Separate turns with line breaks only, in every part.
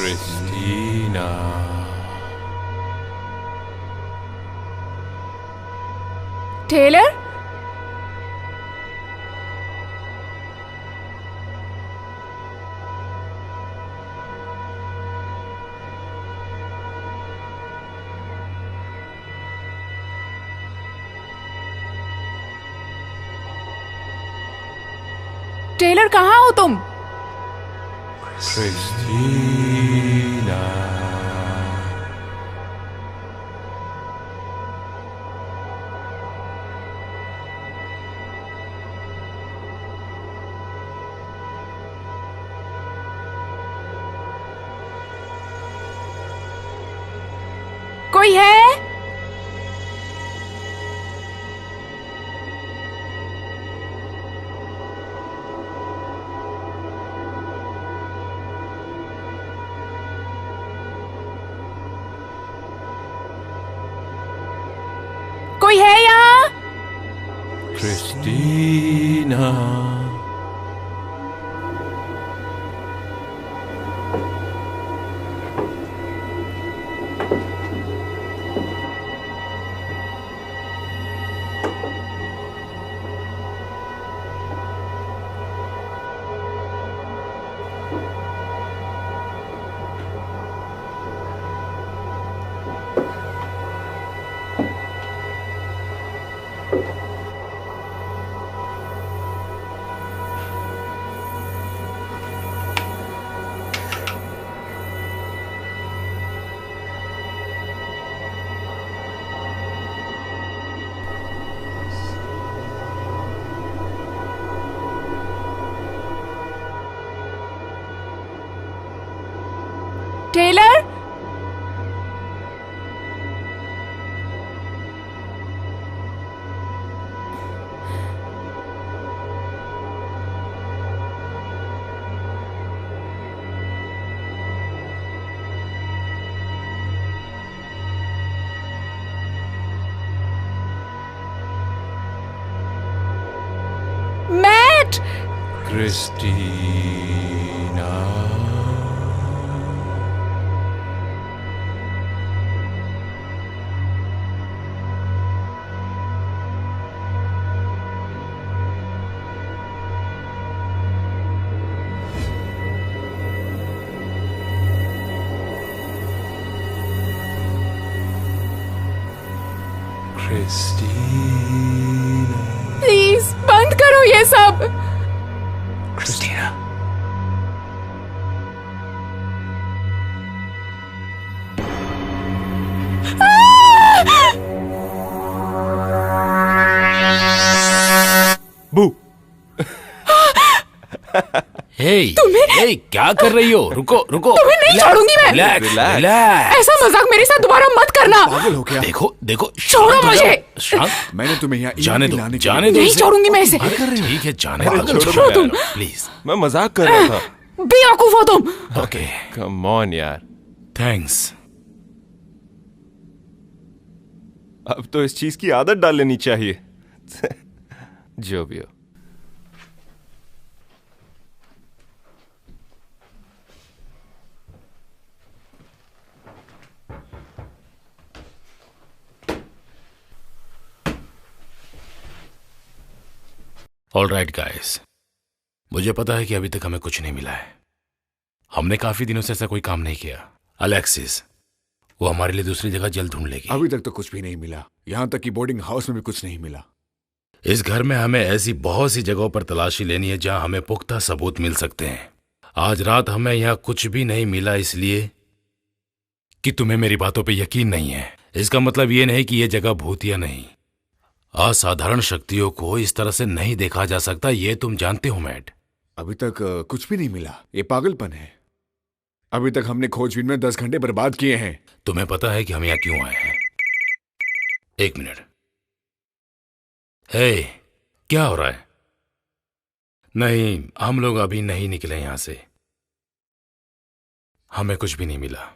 Christina.
Taylor, Taylor कहाँ हो तुम?
क्रिस्टीना।
कोई है? कोई है यहाँ?
Christina.
Taylor, Matt,
Christina. Christina.
Please बंद करो ये सब।
क्रिस्टीना। बू।
हे, क्या कर रही हो? रुको रुको।
तुम्हें नहीं छोड़ूंगी मैं।
रिलैक्स।
ऐसा मजाक मेरे साथ दोबारा मत करना।
पागल हो क्या?
देखो देखो,
छोड़ो मुझे।
शांत।
मैंने तुम्हें यहाँ
जाने दो, जाने दो।
नहीं छोड़ूंगी मैं इसे।
ठीक है, जाने दो।
छोड़ो
छोड़ो
यार।
प्लीज।
मैं मजाक कर रहा था।
बेवकूफ हो तुम।
ओके,
कम ऑन यार।
थैंक्स।
अब तो इस चीज की आदत डाल लेनी चाहिए। जो भी हो।
ऑलराइट गाइस, मुझे पता है कि अभी तक हमें कुछ नहीं मिला है। हमने काफी दिनों से ऐसा कोई काम नहीं किया। अलेक्सिस, वो हमारे लिए दूसरी जगह जल्द ढूंढ लेगी।
अभी तक तो कुछ भी नहीं मिला, यहाँ तक कि बोर्डिंग हाउस में भी कुछ नहीं मिला।
इस घर में हमें ऐसी बहुत सी जगहों पर तलाशी लेनी है जहां हमें पुख्ता सबूत मिल सकते हैं। आज रात हमें यहाँ कुछ भी नहीं मिला इसलिए कि तुम्हें मेरी बातों पे यकीन नहीं है। इसका मतलब ये नहीं कि यह जगह भूतिया नहीं। असाधारण शक्तियों को इस तरह से नहीं देखा जा सकता, ये तुम जानते हो मैट।
अभी तक कुछ भी नहीं मिला, ये पागलपन है। अभी तक हमने खोजबीन में 10 घंटे बर्बाद किए हैं।
तुम्हें पता है कि हम यहाँ क्यों आए हैं? एक मिनट। हे, क्या हो रहा है? नहीं, हम लोग अभी नहीं निकले यहां से। हमें कुछ भी नहीं मिला।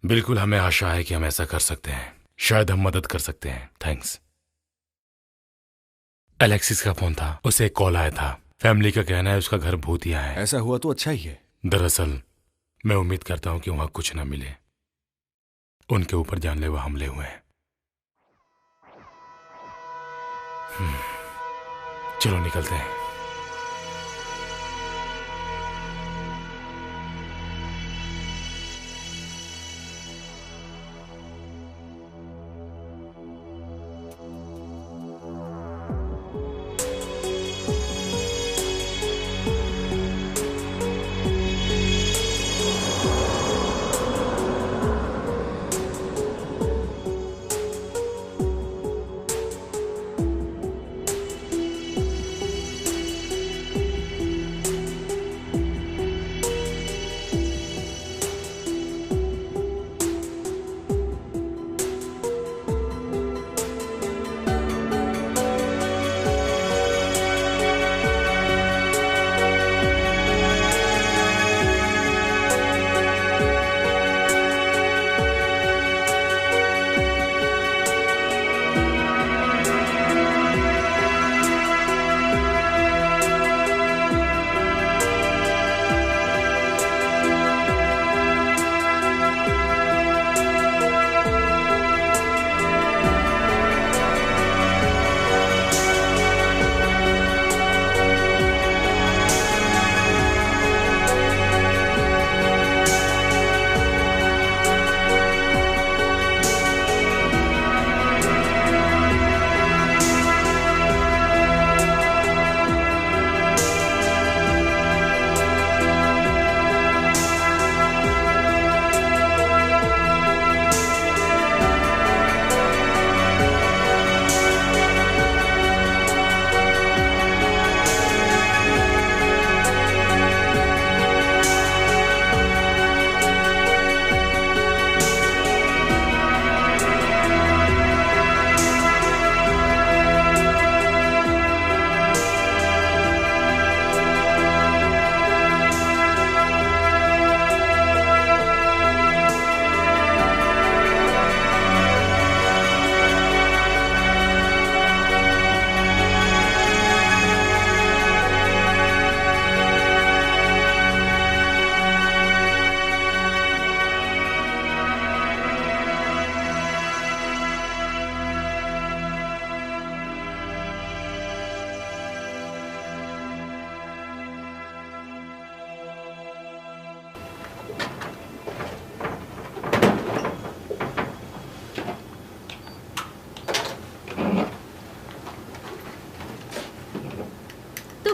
बिल्कुल, हमें आशा है कि हम ऐसा कर सकते हैं। शायद हम मदद कर सकते हैं। थैंक्स। एलेक्सिस का फोन था, उसे एक कॉल आया था। फैमिली का कहना है उसका घर भूतिया है।
ऐसा हुआ तो अच्छा ही है।
दरअसल मैं उम्मीद करता हूं कि वहां कुछ ना मिले। उनके ऊपर जानलेवा हमले हुए हैं। चलो निकलते हैं।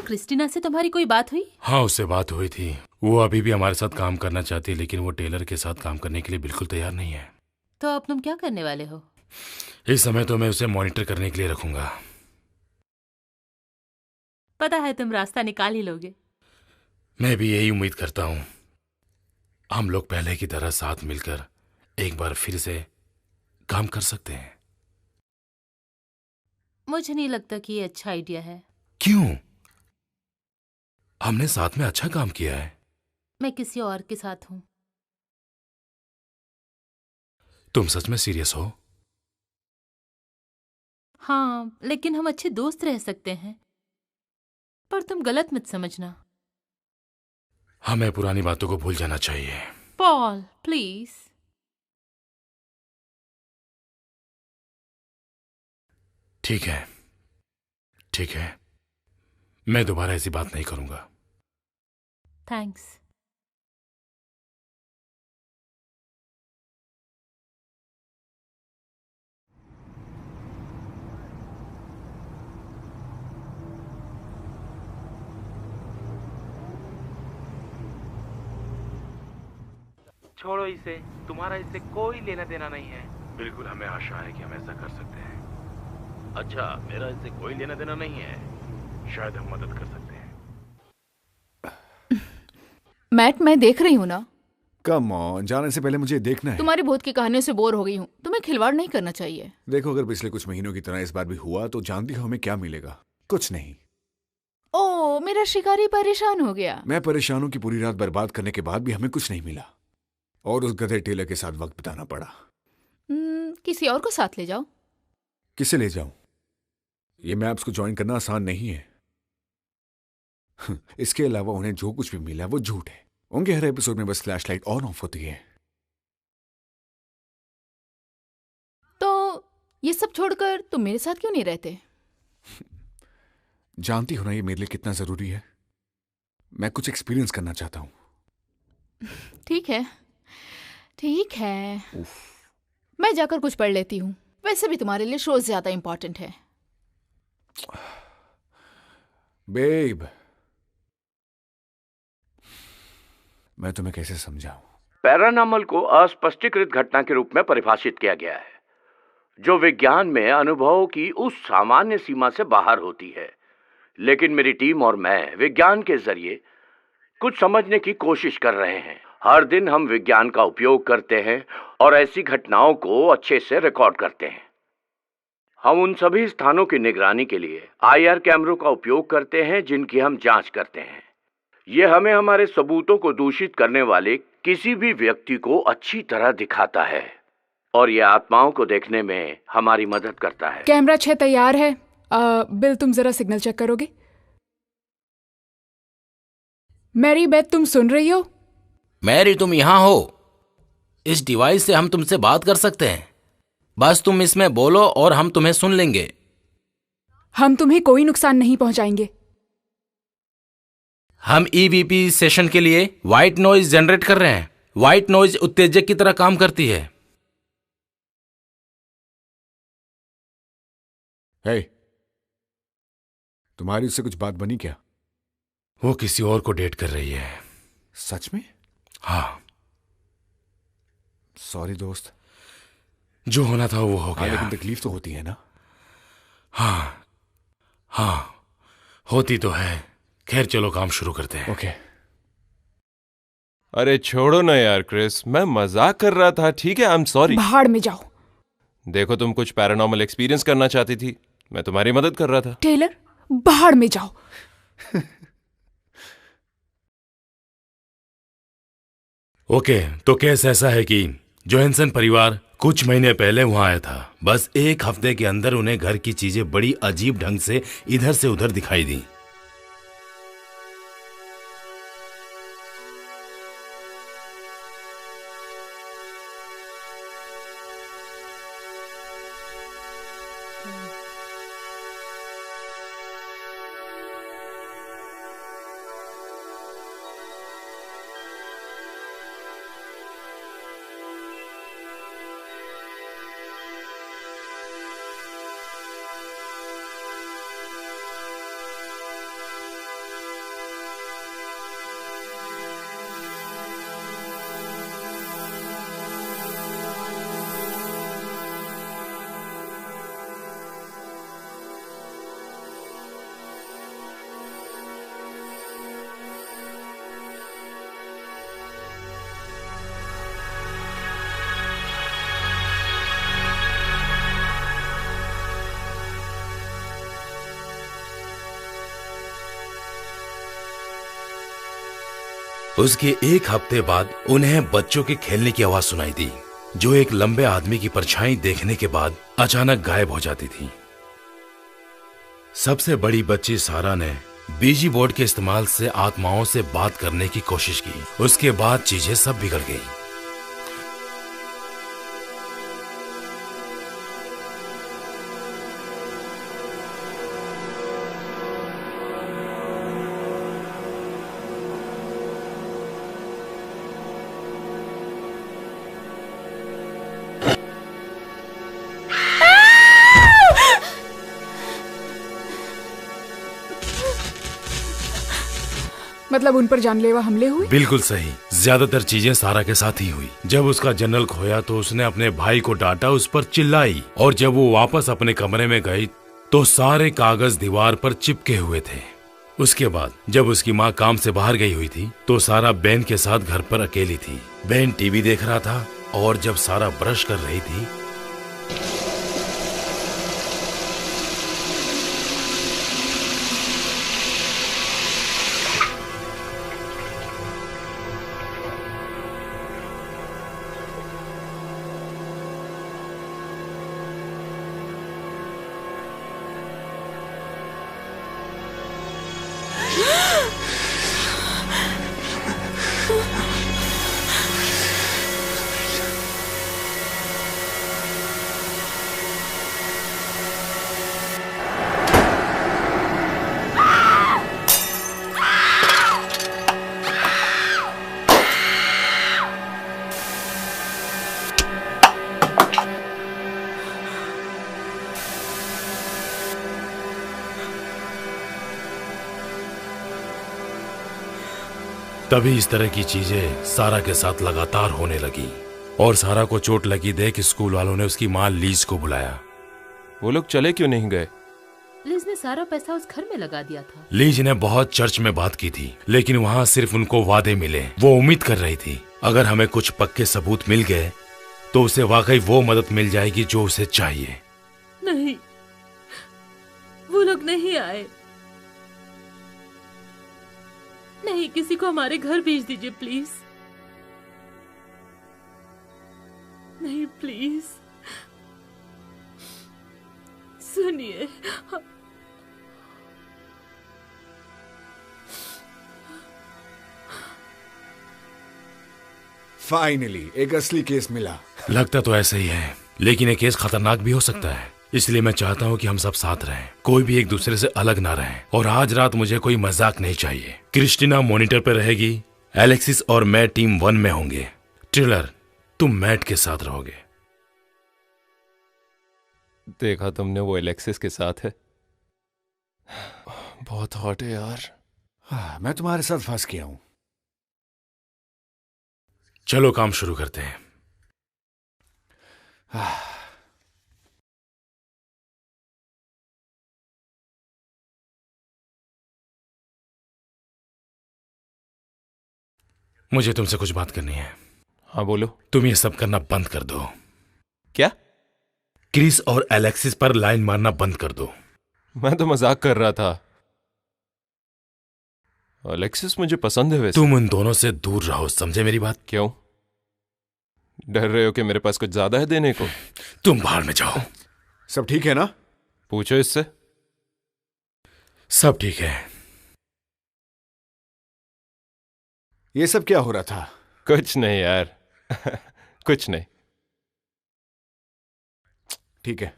क्रिस्टीना से तुम्हारी कोई बात हुई?
हाँ, उससे बात हुई थी। वो अभी भी हमारे साथ काम करना चाहती है, लेकिन वो टेलर के साथ काम करने के लिए बिल्कुल तैयार नहीं है।
तो अब तुम क्या करने वाले हो?
इस समय तो मैं उसे मॉनिटर करने के लिए रखूंगा।
पता है तुम रास्ता निकाल ही लोगे।
मैं भी यही उम्मीद करता हूँ। हम लोग पहले की तरह साथ मिलकर एक बार फिर से काम कर सकते हैं।
मुझे नहीं लगता कि ये अच्छा आइडिया है।
क्यों? हमने साथ में अच्छा काम किया है।
मैं किसी और के साथ हूं।
तुम सच में सीरियस हो?
हाँ, लेकिन हम अच्छे दोस्त रह सकते हैं। पर तुम गलत मत समझना।
हमें पुरानी बातों को भूल जाना चाहिए।
Paul, please.
ठीक है, ठीक है। मैं दोबारा ऐसी बात नहीं करूंगा।
थैंक्स।
छोड़ो इसे, तुम्हारा इससे कोई लेना देना नहीं है।
बिल्कुल, हमें आशा है कि हम ऐसा कर सकते हैं।
अच्छा, मेरा इससे कोई लेना देना नहीं है।
शायद हम मदद कर सकते हैं।
मैट, मैं देख रही हूँ ना।
कम ऑन, जाने से पहले मुझे देखना है।
तुम्हारी भूत की कहानियों से बोर हो गई हूँ। तुम्हें खिलवाड़ नहीं करना चाहिए।
देखो, अगर पिछले कुछ महीनों की तरह इस बार भी हुआ तो जानती हो हमें क्या मिलेगा? कुछ नहीं।
ओ, मेरा शिकारी परेशान हो गया।
मैं परेशान हूं कि पूरी रात बर्बाद करने के बाद भी हमें कुछ नहीं मिला और उस गधे टेलर के साथ वक्त बिताना पड़ा।
किसी और को साथ ले जाओ।
किसे ले जाऊं? ये मैप्स को ज्वाइन करना आसान नहीं है। इसके अलावा उन्हें जो कुछ भी मिला वो झूठ है। उनके हर एपिसोड में बस फ्लैशलाइट ऑन ऑफ होती है।
तो ये सब छोड़कर तुम मेरे साथ क्यों नहीं रहते?
जानती हो ना ये मेरे लिए कितना जरूरी है। मैं कुछ एक्सपीरियंस करना चाहता हूं।
ठीक है, ठीक है, मैं जाकर कुछ पढ़ लेती हूँ। वैसे भी तुम्हारे लिए शो ज्यादा इंपॉर्टेंट है।
बेब, मैं तुम्हें कैसे समझाऊं?
पैरानॉर्मल को अस्पष्टीकृत घटना के रूप में परिभाषित किया गया है जो विज्ञान में अनुभवों की उस सामान्य सीमा से बाहर होती है। लेकिन मेरी टीम और मैं विज्ञान के जरिए कुछ समझने की कोशिश कर रहे हैं। हर दिन हम विज्ञान का उपयोग करते हैं और ऐसी घटनाओं को अच्छे से रिकॉर्ड करते हैं। हम उन सभी स्थानों की निगरानी के लिए आईआर कैमरों का उपयोग करते हैं जिनकी हम जांच करते हैं। ये हमें हमारे सबूतों को दूषित करने वाले किसी भी व्यक्ति को अच्छी तरह दिखाता है और ये आत्माओं को देखने में हमारी मदद करता है।
कैमरा 6 तैयार है। बिल, तुम जरा सिग्नल चेक करोगे? मैरी बेथ, तुम सुन रही हो?
मैरी, तुम यहाँ हो? इस डिवाइस से हम तुमसे बात कर सकते हैं। बस तुम इसमें बोलो और हम तुम्हें सुन लेंगे।
हम तुम्हें कोई नुकसान नहीं पहुंचाएंगे।
हम ईवीपी सेशन के लिए व्हाइट नॉइज जनरेट कर रहे हैं। व्हाइट नॉइज उत्तेजक की तरह काम करती है।
हे, तुम्हारी उससे कुछ बात बनी क्या?
वो किसी और को डेट कर रही है।
सच में?
हाँ।
सॉरी दोस्त।
जो होना था वो हो गया।
लेकिन तकलीफ तो होती है ना?
हाँ, होती तो है। खैर, चलो काम शुरू करते हैं।
ओके।
अरे छोड़ो ना यार क्रिस, मैं मजाक कर रहा था। ठीक है, आई एम सॉरी।
भाड़ में जाओ।
देखो, तुम कुछ पैरानॉर्मल एक्सपीरियंस करना चाहती थी, मैं तुम्हारी मदद कर रहा था।
टेलर, भाड़ में जाओ।
ओके, तो केस ऐसा है कि जोहेंसन परिवार कुछ महीने पहले वहां आया था। बस एक हफ्ते के अंदर उन्हें घर की चीजें बड़ी अजीब ढंग से इधर से उधर दिखाई दी। उसके एक हफ्ते बाद उन्हें बच्चों के खेलने की आवाज सुनाई दी, जो एक लंबे आदमी की परछाई देखने के बाद अचानक गायब हो जाती थी। सबसे बड़ी बच्ची सारा ने बीजी बोर्ड के इस्तेमाल से आत्माओं से बात करने की कोशिश की। उसके बाद चीजें सब बिगड़ गई।
मतलब उन पर जानलेवा हमले हुए?
बिल्कुल सही। ज्यादातर चीजें सारा के साथ ही हुई। जब उसका जनरल खोया तो उसने अपने भाई को डांटा, उस पर चिल्लाई, और जब वो वापस अपने कमरे में गई तो सारे कागज दीवार पर चिपके हुए थे। उसके बाद जब उसकी माँ काम से बाहर गई हुई थी तो सारा बेन के साथ घर पर अकेली थी। बेन टीवी देख रहा था और जब सारा ब्रश कर रही थी तभी इस तरह की चीजें सारा के साथ लगातार होने लगी और सारा को चोट लगी देख स्कूल वालों ने उसकी माँ लीज को बुलाया।
वो लोग चले क्यों नहीं गए?
लिज ने सारा पैसा उस घर में लगा दिया था।
लीज ने बहुत चर्च में बात की थी, लेकिन वहाँ सिर्फ उनको वादे मिले। वो उम्मीद कर रही थी अगर हमें कुछ पक्के सबूत मिल गए तो उसे वाकई वो मदद मिल जाएगी जो उसे चाहिए।
नहीं, वो लोग नहीं आए। नहीं, किसी को हमारे घर भेज दीजिए प्लीज। नहीं प्लीज, सुनिए।
फाइनली एक असली केस मिला।
लगता तो ऐसा ही है, लेकिन ये केस खतरनाक भी हो सकता है। इसलिए मैं चाहता हूँ कि हम सब साथ रहें, कोई भी एक दूसरे से अलग ना रहें। और आज रात मुझे कोई मजाक नहीं चाहिए। क्रिस्टीना मॉनिटर पे रहेगी, एलेक्सिस और मैं टीम 1 में होंगे। टेलर, तुम मैट के साथ रहोगे।
देखा तुमने, वो एलेक्सिस के साथ है। बहुत हॉट है यार।
मैं तुम्हारे साथ फंस गया हूं।
चलो काम शुरू करते हैं। मुझे तुमसे कुछ बात करनी है।
हाँ बोलो।
तुम ये सब करना बंद कर दो।
क्या?
क्रिस और एलेक्सिस पर लाइन मारना बंद कर दो।
मैं तो मजाक कर रहा था। एलेक्सिस मुझे पसंद है वैसे।
तुम उन दोनों से दूर रहो, समझे मेरी बात?
क्यों? डर रहे हो कि मेरे पास कुछ ज्यादा है देने को?
तुम बाहर में जाओ।
सब ठीक है ना?
पूछो इससे।
सब ठीक है।
ये सब क्या हो रहा था?
कुछ नहीं यार। कुछ नहीं।
ठीक है।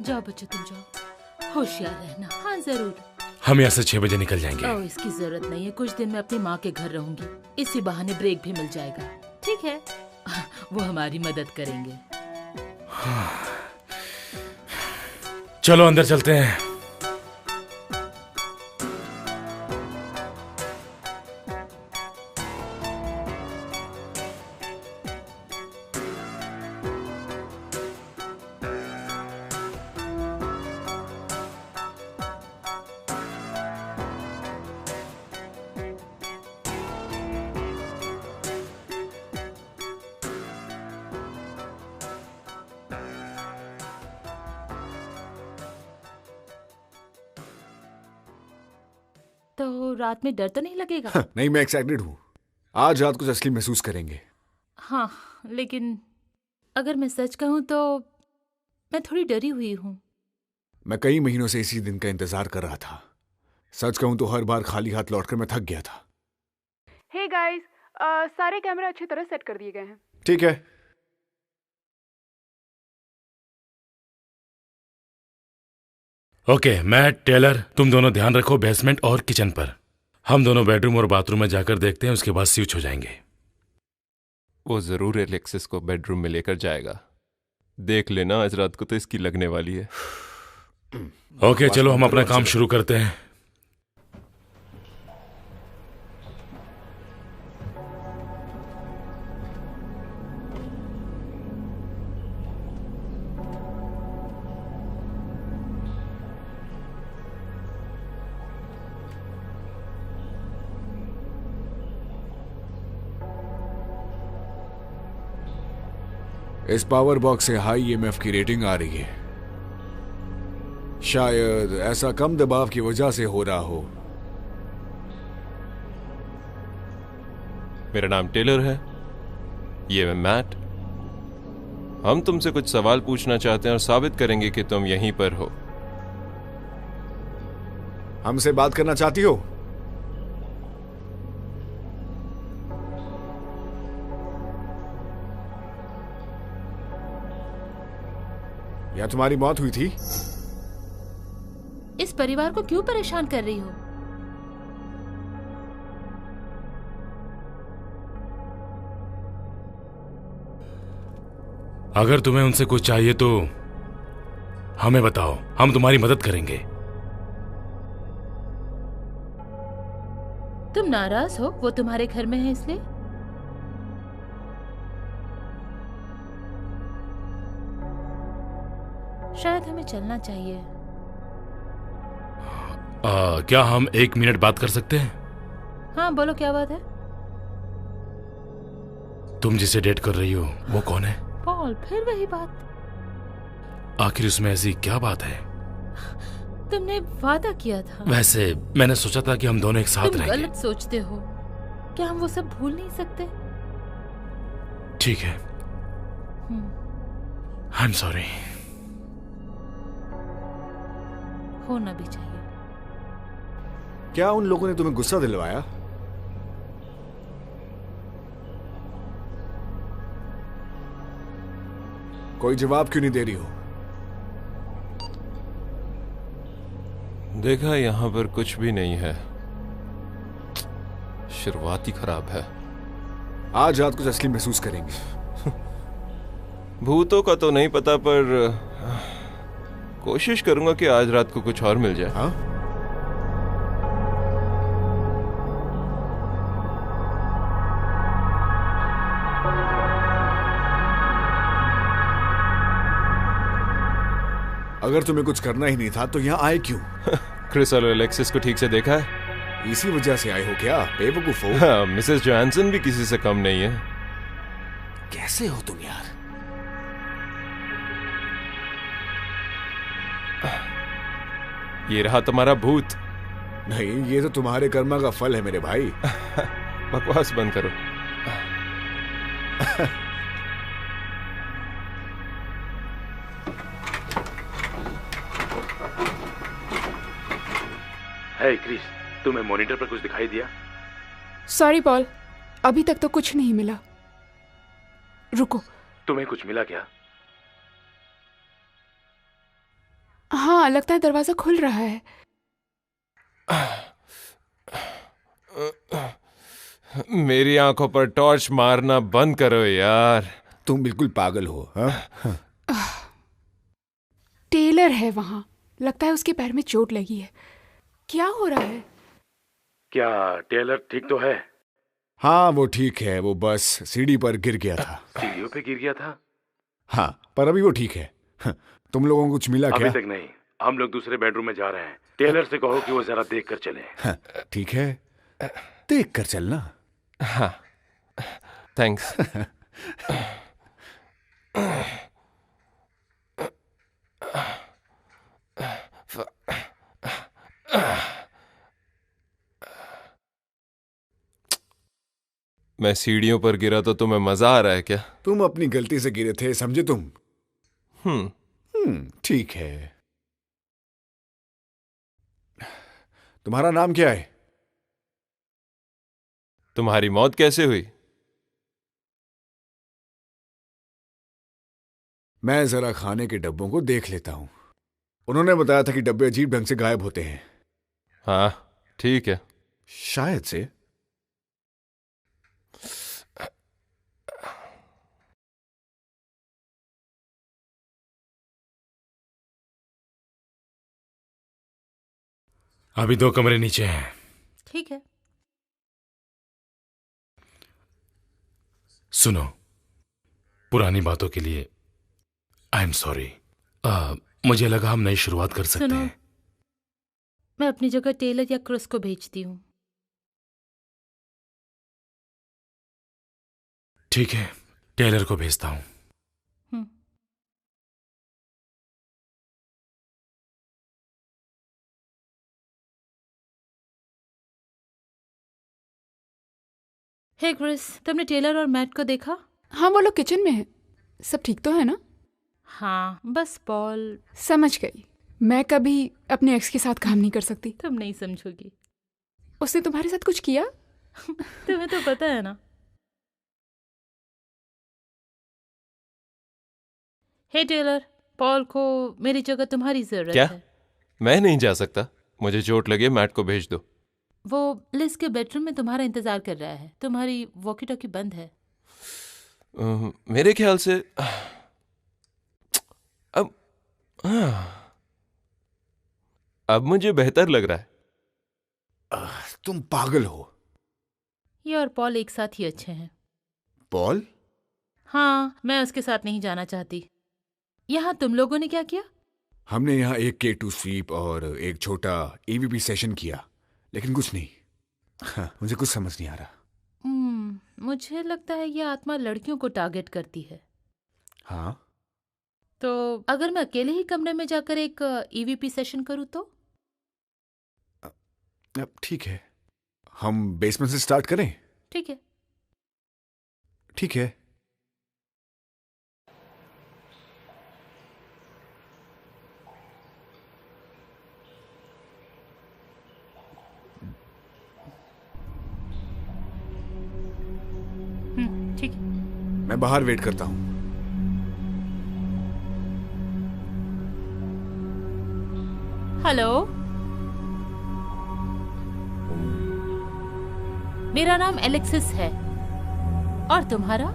जाओ बच्चों, तुम जाओ, होशियार रहना। हाँ जरूर।
हम यहाँ से 6 बजे निकल जाएंगे।
ओह, इसकी जरूरत नहीं है। कुछ दिन मैं अपनी माँ के घर रहूंगी। इसी बहाने ब्रेक भी मिल जाएगा। ठीक है, वो हमारी मदद करेंगे।
चलो अंदर चलते हैं।
तो रात में डर तो नहीं लगेगा?
नहीं, मैं एक्साइटेड हूँ। आज रात कुछ असली महसूस करेंगे।
हाँ, लेकिन अगर मैं सच कहूँ तो मैं थोड़ी डरी हुई हूँ।
मैं कई महीनों से इसी दिन का इंतजार कर रहा था। सच कहूँ तो हर बार खाली हाथ लौटकर मैं थक गया था।
हे गाइस, सारे कैमरे अच्छी तरह सेट कर दिए गए हैं।
ठीक है।
ओके, मैट, टेलर, तुम दोनों ध्यान रखो बेसमेंट और किचन पर। हम दोनों बेडरूम और बाथरूम में जाकर देखते हैं, उसके बाद स्विच हो जाएंगे।
वो जरूर एलेक्सिस को बेडरूम में लेकर जाएगा। देख लेना, आज रात को तो इसकी लगने वाली है।
ओके, चलो हम अपना काम शुरू करते हैं।
इस पावर बॉक्स से हाई ईएमएफ की रेटिंग आ रही है। शायद ऐसा कम दबाव की वजह से हो रहा हो।
मेरा नाम टेलर है, ये मैं मैट। हम तुमसे कुछ सवाल पूछना चाहते हैं और साबित करेंगे कि तुम यहीं पर हो।
हमसे बात करना चाहती हो? या तुम्हारी मौत हुई थी?
इस परिवार को क्यों परेशान कर रही हो?
अगर तुम्हें उनसे कुछ चाहिए तो हमें बताओ, हम तुम्हारी मदद करेंगे।
तुम नाराज हो? वो तुम्हारे घर में है इसलिए? शायद हमें चलना चाहिए।
क्या हम 1 मिनट बात कर सकते हैं?
हाँ बोलो, क्या बात है?
तुम जिसे डेट कर रही हो वो कौन है?
पॉल, फिर वही बात।
आखिर उसमें ऐसी क्या बात है?
तुमने वादा किया था।
वैसे मैंने सोचा था कि हम दोनों एक साथ
तुम
रहेंगे।
गलत सोचते हो। क्या हम वो सब भूल नहीं सकते?
ठीक है, आई एम सॉरी।
होना भी चाहिए।
क्या उन लोगों ने तुम्हें गुस्सा दिलवाया? कोई जवाब क्यों नहीं दे रही हो?
देखा, यहां पर कुछ भी नहीं है। शुरुआत ही खराब है।
आज रात कुछ असली महसूस करेंगे।
भूतों का तो नहीं पता, पर कोशिश करूंगा कि आज रात को कुछ और मिल जाए।
हाँ? अगर तुम्हें कुछ करना ही नहीं था तो यहाँ आए क्यों?
क्रिस और एलेक्सिस को ठीक से देखा है?
इसी वजह से आए हो क्या, बेवकूफ हो?
हाँ, मिसेस जोहानसन भी किसी से कम नहीं है।
कैसे हो तुम यार?
ये रहा तुम्हारा भूत।
नहीं, ये तो तुम्हारे कर्मा का फल है मेरे भाई।
बकवास बंद करो।
हे क्रिस, तुम्हें मॉनिटर पर कुछ दिखाई दिया?
सॉरी पॉल, अभी तक तो कुछ नहीं मिला। रुको।
तुम्हें कुछ मिला क्या?
हाँ, लगता है दरवाजा खुल रहा है।
मेरी आंखों पर टॉर्च मारना बंद करो यार।
तुम बिल्कुल पागल हो। हाँ?
टेलर है वहां, लगता है उसके पैर में चोट लगी है। क्या हो रहा है?
क्या टेलर ठीक तो है?
हाँ, वो ठीक है। वो बस सीढ़ी पर गिर गया था।
सीढ़ियों पे गिर गया था?
हाँ, पर अभी वो ठीक है। तुम लोगों को कुछ मिला क्या?
अभी तक नहीं। हम लोग दूसरे बेडरूम में जा रहे हैं। टेलर से कहो कि वो जरा देख कर चले।
हाँ, ठीक है, देख कर चलना।
हाँ, थैंक्स। मैं सीढ़ियों पर गिरा तो तुम्हें मजा आ रहा है क्या?
तुम अपनी गलती से गिरे थे, समझे तुम? ठीक है। तुम्हारा नाम क्या है?
तुम्हारी मौत कैसे हुई?
मैं जरा खाने के डब्बों को देख लेता हूं। उन्होंने बताया था कि डब्बे अजीब ढंग से गायब होते हैं।
हाँ, ठीक है।
शायद से।
अभी 2 कमरे नीचे हैं।
ठीक है।
सुनो, पुरानी बातों के लिए आई एम सॉरी। मुझे लगा हम नई शुरुआत कर सकते
सुनो,
हैं।
मैं अपनी जगह टेलर या क्रिस को भेजती हूँ।
ठीक है, टेलर को भेजता हूं।
हे क्रिस, तुमने टेलर और मैट को देखा?
हाँ, वो लोग किचन में है। सब ठीक तो है ना?
हाँ, बस पॉल।
समझ गई। मैं कभी अपने एक्स के साथ काम नहीं कर सकती।
तुम नहीं समझोगी।
उसने तुम्हारे साथ कुछ किया?
तुम्हें तो पता है ना। हे टेलर, पॉल को मेरी जगह तुम्हारी जरूरत
क्या?
है।
मैं नहीं जा सकता, मुझे चोट लगे, मैट को भेज दो।
वो लिज के बेडरूम में तुम्हारा इंतजार कर रहा है। तुम्हारी वॉकी टॉकी बंद है।
मेरे ख्याल से अब मुझे बेहतर लग रहा है।
तुम पागल हो।
ये और पॉल एक साथ ही अच्छे हैं।
पॉल?
हाँ, मैं उसके साथ नहीं जाना चाहती। यहाँ तुम लोगों ने क्या किया?
हमने यहाँ एक K2 स्वीप और एक छोटा EVP सेशन किया, लेकिन कुछ नहीं। हाँ, मुझे कुछ समझ नहीं आ रहा।
मुझे लगता है ये आत्मा लड़कियों को टारगेट करती है।
हाँ,
तो अगर मैं अकेले ही कमरे में जाकर एक EVP सेशन करूँ तो?
अब ठीक है, हम बेसमेंट से स्टार्ट करें।
ठीक है।
ठीक है।
ठीक है।
मैं बाहर वेट करता हूँ।
हेलो, मेरा नाम एलेक्सिस है। और तुम्हारा?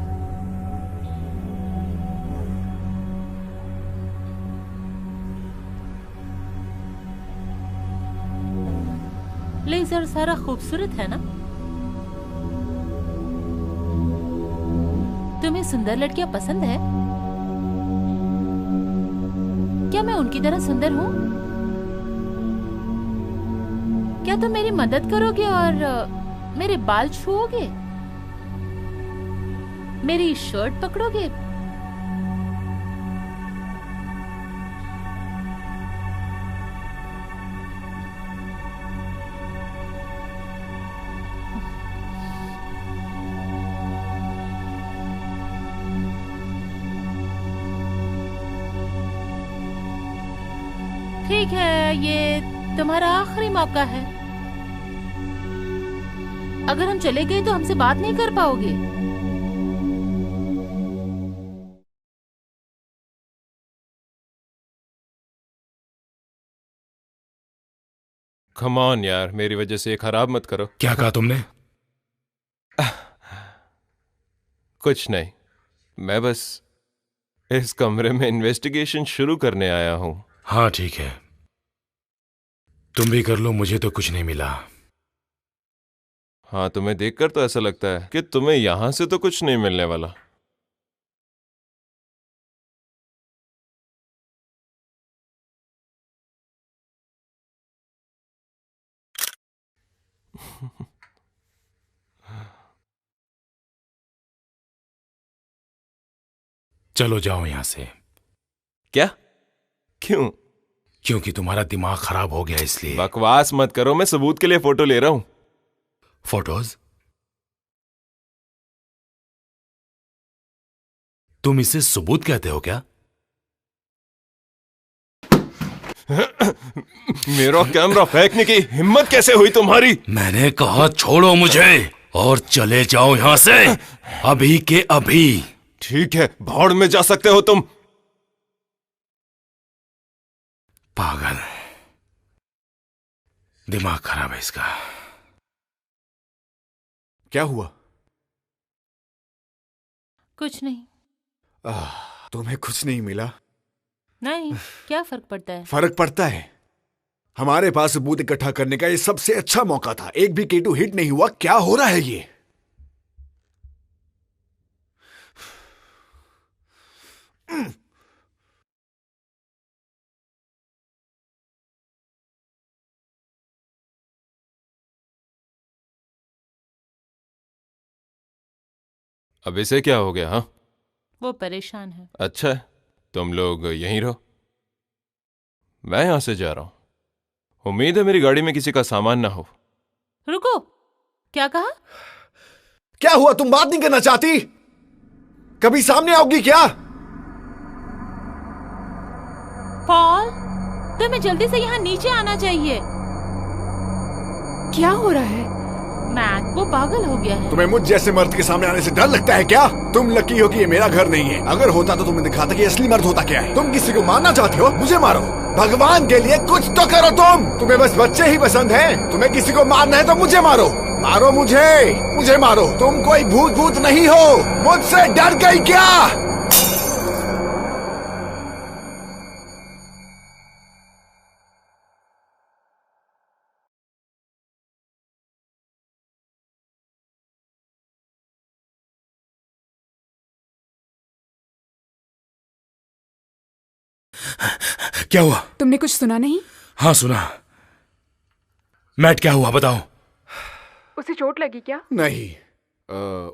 लेजर सारा खूबसूरत है ना? तुम्हें सुंदर लड़कियां पसंद है? क्या मैं उनकी तरह सुंदर हूँ? क्या तुम मेरी मदद करोगे और मेरे बाल छुओगे? मेरी शर्ट पकड़ोगे? ठीक है, ये तुम्हारा आखिरी मौका है। अगर हम चले गए तो हमसे बात नहीं कर पाओगे।
कम ऑन यार, मेरी वजह से ये खराब मत करो।
क्या कहा तुमने?
कुछ नहीं, मैं बस इस कमरे में इन्वेस्टिगेशन शुरू करने आया हूं।
हाँ ठीक है, तुम भी कर लो, मुझे तो कुछ नहीं मिला।
हाँ, तुम्हें देखकर तो ऐसा लगता है कि तुम्हें यहां से तो कुछ नहीं मिलने वाला।
चलो जाओ यहां से।
क्या? क्यों?
क्योंकि तुम्हारा दिमाग खराब हो गया इसलिए।
बकवास मत करो, मैं सबूत के लिए फोटो ले रहा हूं।
फोटोज? तुम इसे सबूत कहते हो क्या?
मेरा कैमरा फेंकने की हिम्मत कैसे हुई तुम्हारी?
मैंने कहा छोड़ो मुझे और चले जाओ यहां से, अभी के अभी।
ठीक है, भाड़ में जा सकते हो तुम।
पागल, दिमाग खराब है इसका।
क्या हुआ?
कुछ नहीं।
तुम्हें कुछ नहीं मिला?
नहीं, क्या फर्क पड़ता है?
फर्क पड़ता है। हमारे पास सबूत इकट्ठा करने का ये सबसे अच्छा मौका था, एक भी K2 हिट नहीं हुआ। क्या हो रहा है ये?
अब इसे क्या हो गया? हाँ,
वो परेशान है।
अच्छा है, तुम लोग यहीं रहो, मैं यहां से जा रहा हूं। उम्मीद है मेरी गाड़ी में किसी का सामान ना हो।
रुको, क्या कहा?
क्या हुआ? तुम बात नहीं करना चाहती? कभी सामने आओगी क्या?
पॉल, तुम्हें जल्दी से यहाँ नीचे आना चाहिए।
क्या हो रहा है?
मैट, वो पागल हो गया है।
तुम्हें मुझ जैसे मर्द के सामने आने से डर लगता है क्या? तुम लकी हो कि ये मेरा घर नहीं है। अगर होता तो तुम्हें दिखाता कि असली मर्द होता क्या है। तुम किसी को मारना चाहते हो, मुझे मारो। भगवान के लिए कुछ तो करो तुम्हें बस बच्चे ही पसंद हैं। तुम्हें किसी को मारना है तो मुझे मारो, मारो मुझे मारो। तुम कोई भूत नहीं हो। मुझसे डर गई क्या?
क्या हुआ?
तुमने कुछ सुना नहीं?
हाँ सुना। मैट, क्या हुआ बताओ।
उसे चोट लगी क्या?
नहीं,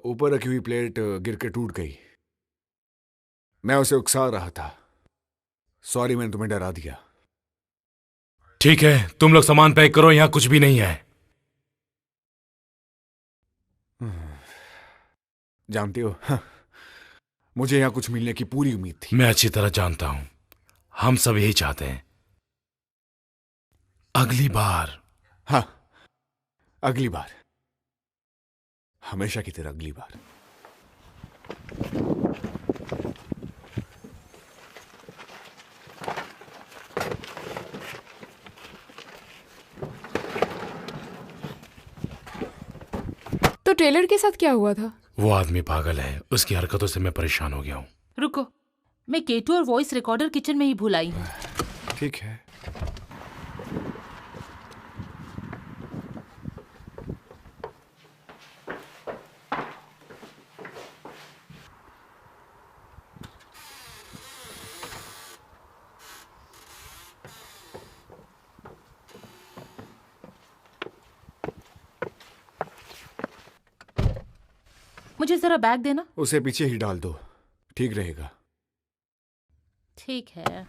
ऊपर रखी हुई प्लेट गिर के टूट गई। मैं उसे उकसा रहा था। सॉरी, मैंने तुम्हें डरा दिया।
ठीक है, तुम लोग सामान पैक करो, यहाँ कुछ भी नहीं है।
जानते हो, मुझे यहाँ कुछ मिलने की पूरी उम्मीद थी।
मैं अच्छी तरह जानता हूं, हम सब यही चाहते हैं। अगली बार।
हाँ, अगली बार, हमेशा की तरह अगली बार।
तो टेलर के साथ क्या हुआ था?
वो आदमी पागल है, उसकी हरकतों से मैं परेशान हो गया हूं।
रुको, मैं केटू और वॉइस रिकॉर्डर किचन में ही भूल आई हूँ।
ठीक है।
मुझे जरा बैग देना।
उसे पीछे ही डाल दो, ठीक रहेगा।
ठीक है।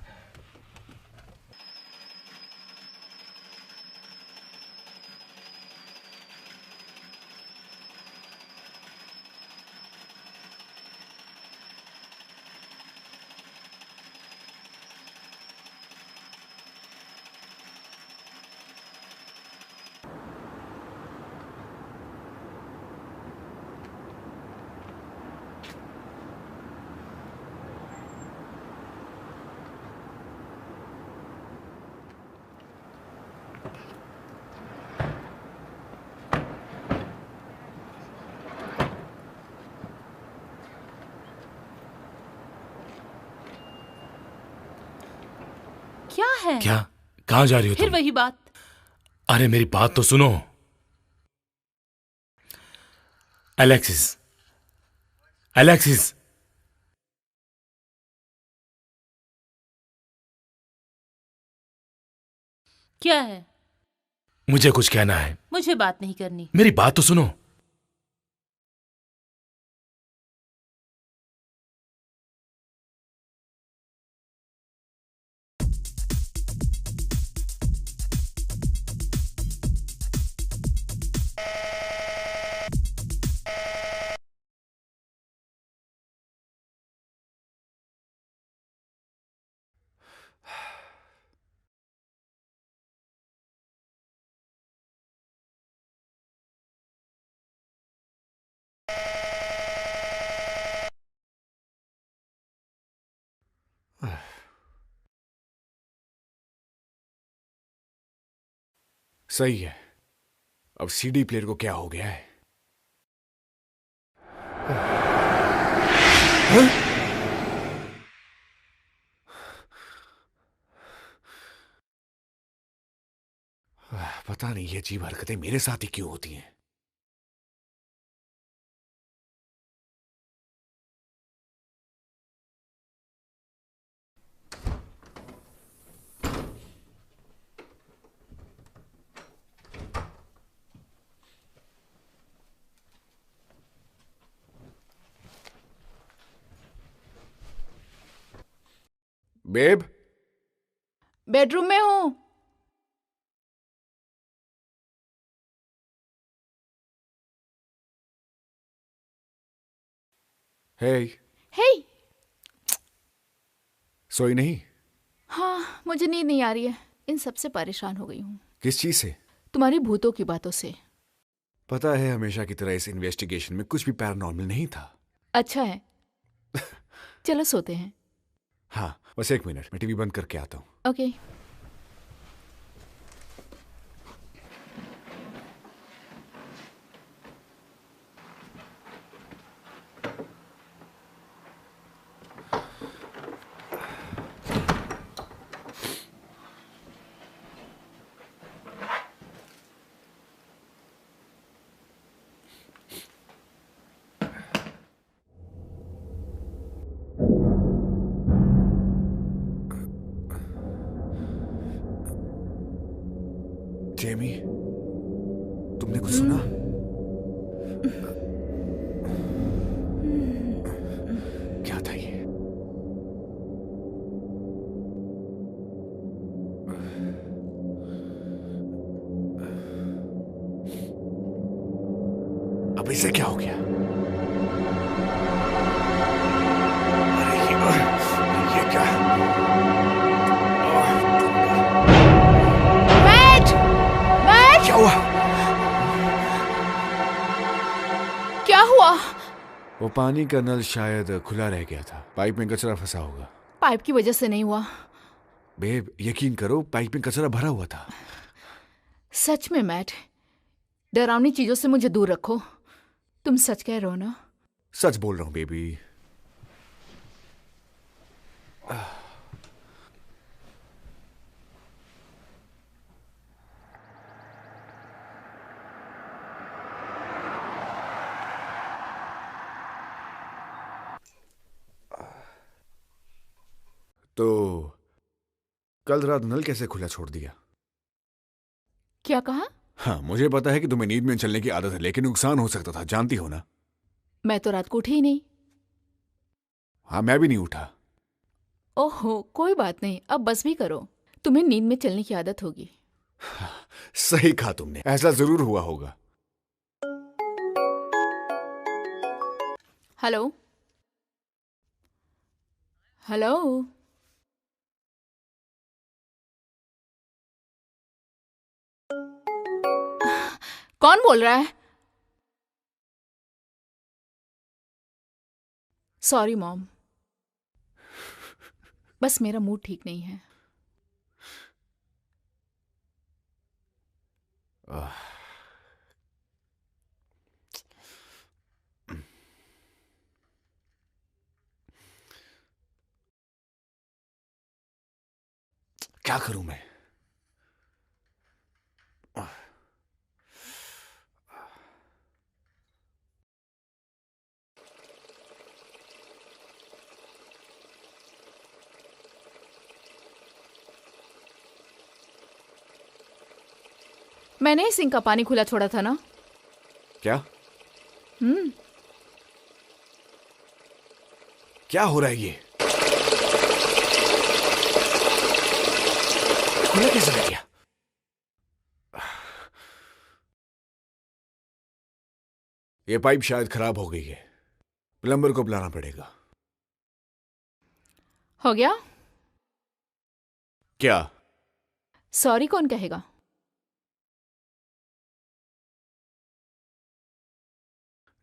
क्या है?
क्या? कहां जा रही हो
फिर
तुम?
वही बात।
अरे मेरी बात तो सुनो। एलेक्सिस, एलेक्सिस,
क्या है?
मुझे कुछ कहना है।
मुझे बात नहीं करनी।
मेरी बात तो सुनो।
सही है। अब सीडी प्लेयर को क्या हो गया है? हाँ? पता नहीं ये अजीब हरकतें मेरे साथ ही क्यों होती हैं। बेब,
बेडरूम में हूँ।
हे,
हे,
सोई नहीं?
हाँ, मुझे नींद नहीं आ रही है। इन सब से परेशान हो गई हूँ।
किस चीज से?
तुम्हारी भूतों की बातों से।
पता है, हमेशा की तरह इस इन्वेस्टिगेशन में कुछ भी पैरानॉर्मल नहीं था।
अच्छा है। चलो सोते हैं।
हाँ, बस 1 मिनट, मैं टीवी बंद करके आता हूँ।
ओके।
जेमी, तुमने कुछ सुना? क्या था ये? अब इसे क्या हो गया? अरे ये क्या? क्या हुआ?
क्या हुआ?
वो पानी का नल शायद खुला रह गया था। पाइप में कचरा फंसा होगा।
पाइप की वजह से नहीं हुआ।
बेब, यकीन करो, पाइप में कचरा भरा हुआ था।
सच में मैट, डरावनी चीजों से मुझे दूर रखो। तुम सच कह रहे हो ना?
सच बोल रहा हूँ बेबी। तो कल रात नल कैसे खुला छोड़ दिया?
क्या कहा?
हाँ, मुझे पता है कि तुम्हें नींद में चलने की आदत है, लेकिन नुकसान हो सकता था, जानती हो ना?
मैं तो रात को उठी ही नहीं।
हाँ, मैं भी नहीं उठा।
ओहो, कोई बात नहीं, अब बस भी करो। तुम्हें नींद में चलने की आदत होगी।
सही कहा तुमने, ऐसा जरूर हुआ होगा।
हेलो हेलो, कौन बोल रहा है? सॉरी मॉम, बस मेरा मूड ठीक नहीं है।
क्या करूं मैं?
मैंने सिंक का पानी खुला छोड़ा था ना?
क्या? क्या हो रहा है ये? खुला कैसे रह गया? ये पाइप शायद खराब हो गई है। प्लम्बर को बुलाना पड़ेगा।
हो गया?
क्या?
सॉरी कौन कहेगा?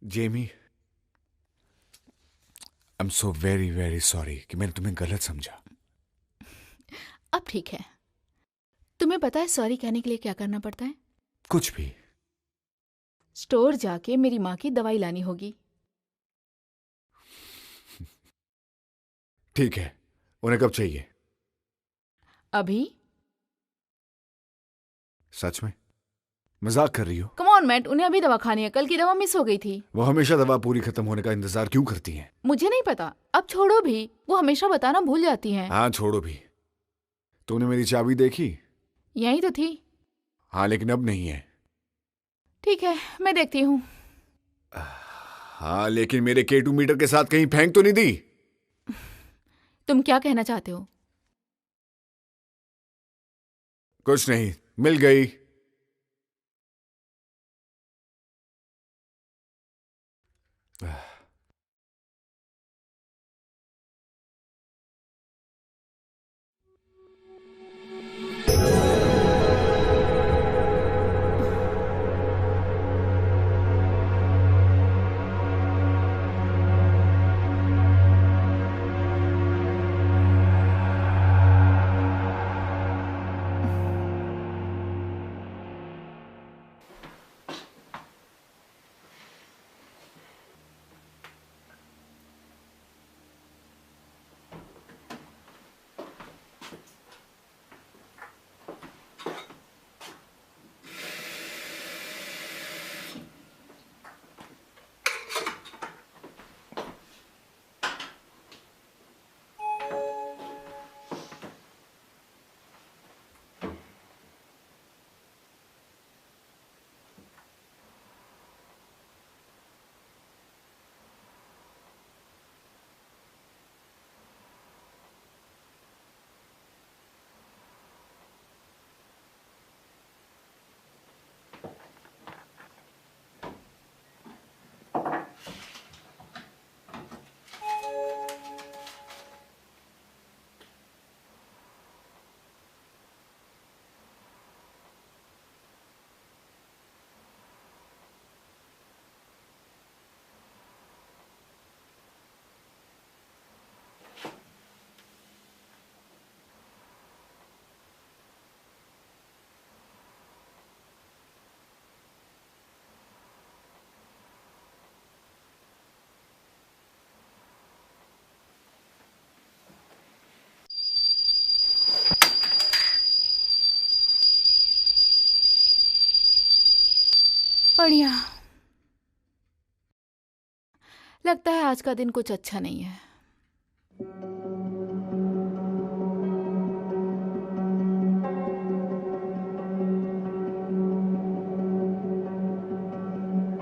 Jamie, I am so very very sorry कि मैंने तुम्हें गलत समझा।
अब ठीक है। तुम्हें पता है सॉरी कहने के लिए क्या करना पड़ता है?
कुछ भी।
स्टोर जाके मेरी माँ की दवाई लानी होगी।
ठीक है, उन्हें कब चाहिए?
अभी।
सच में? मजाक कर रही हो?
कम ऑन मैट, उन्हें अभी दवा खानी है। कल की दवा मिस हो गई थी।
वो हमेशा दवा पूरी खत्म होने का इंतजार क्यों करती हैं?
मुझे नहीं पता, अब छोड़ो भी। वो हमेशा बताना भूल जाती हैं।
हाँ, छोड़ो भी। तुमने मेरी चाबी देखी?
यही तो थी।
हाँ, लेकिन अब नहीं है।
ठीक है, मैं देखती हूँ।
हाँ, लेकिन मेरे K2 मीटर के साथ कहीं फेंक तो नहीं दी?
तुम क्या कहना चाहते हो?
कुछ नहीं, मिल गई।
बढ़िया। लगता है आज का दिन कुछ अच्छा नहीं है।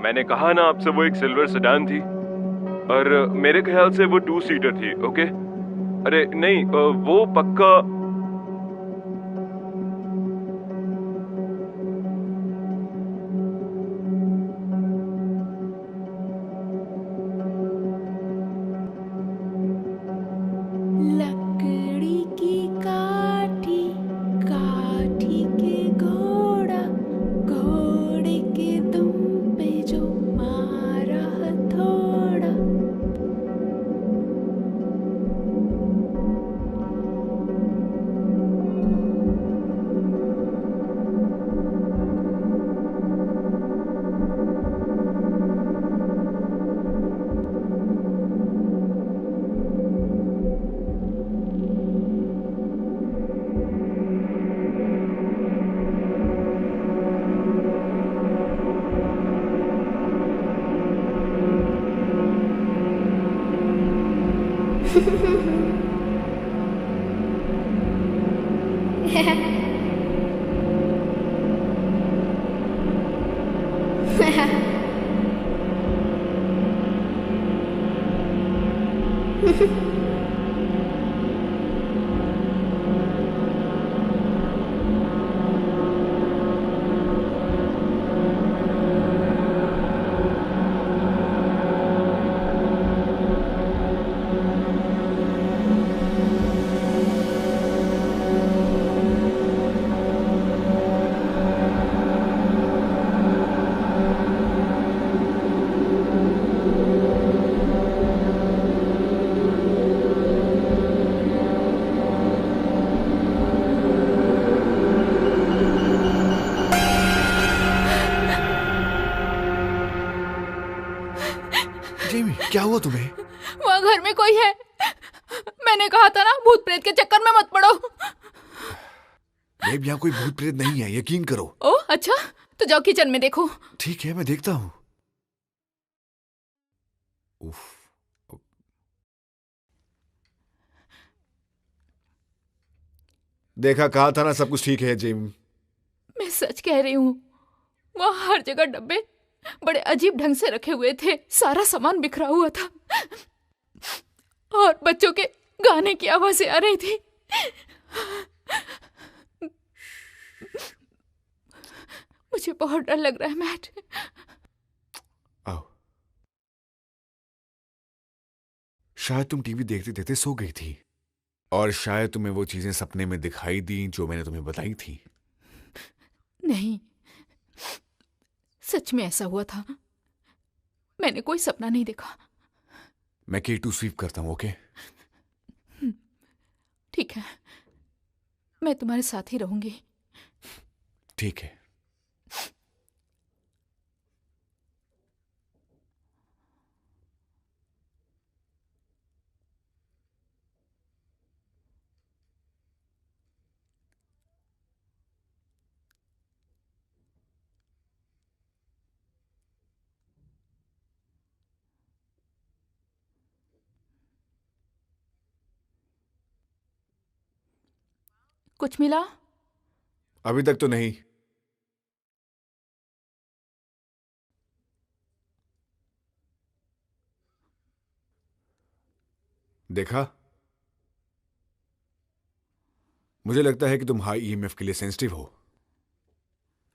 मैंने कहा ना आपसे, वो एक सिल्वर सेडान थी और मेरे ख्याल से वो 2 सीटर थी। ओके, अरे नहीं, वो पक्का
लकड़ी की काठी, काठी के घोड़ा, घोड़े के दुम पे जो मारा हथौड़ा।
जेमी, क्या हुआ तुम्हें?
वहाँ घर में कोई है। मैंने कहा था ना, भूत प्रेत के चक्कर में मत पड़ो।
बेब, यहाँ कोई भूत प्रेत नहीं है, यकीन करो।
ओह अच्छा, तो जाओ किचन में देखो।
ठीक है, मैं देखता हूँ। उफ। देखा, कहा था ना सब कुछ ठीक है जेमी।
मैं सच कह रही हूँ, वहाँ हर जगह डब्बे बड़े अजीब ढंग से रखे हुए थे, सारा सामान बिखरा हुआ था और बच्चों के गाने की आवाजें आ रही थी। मुझे बहुत डर लग रहा है मैट।
आओ। शायद तुम टीवी देखते देखते सो गई थी और शायद तुम्हें वो चीजें सपने में दिखाई दी जो मैंने तुम्हें बताई थी।
नहीं, सच में ऐसा हुआ था। मैंने कोई सपना नहीं देखा।
मैं K2 स्वीप करता हूं, ओके?
ठीक है, मैं तुम्हारे साथ ही रहूंगी।
ठीक है।
कुछ मिला?
अभी तक तो नहीं। देखा, मुझे लगता है कि तुम हाई ईएमएफ के लिए सेंसिटिव हो।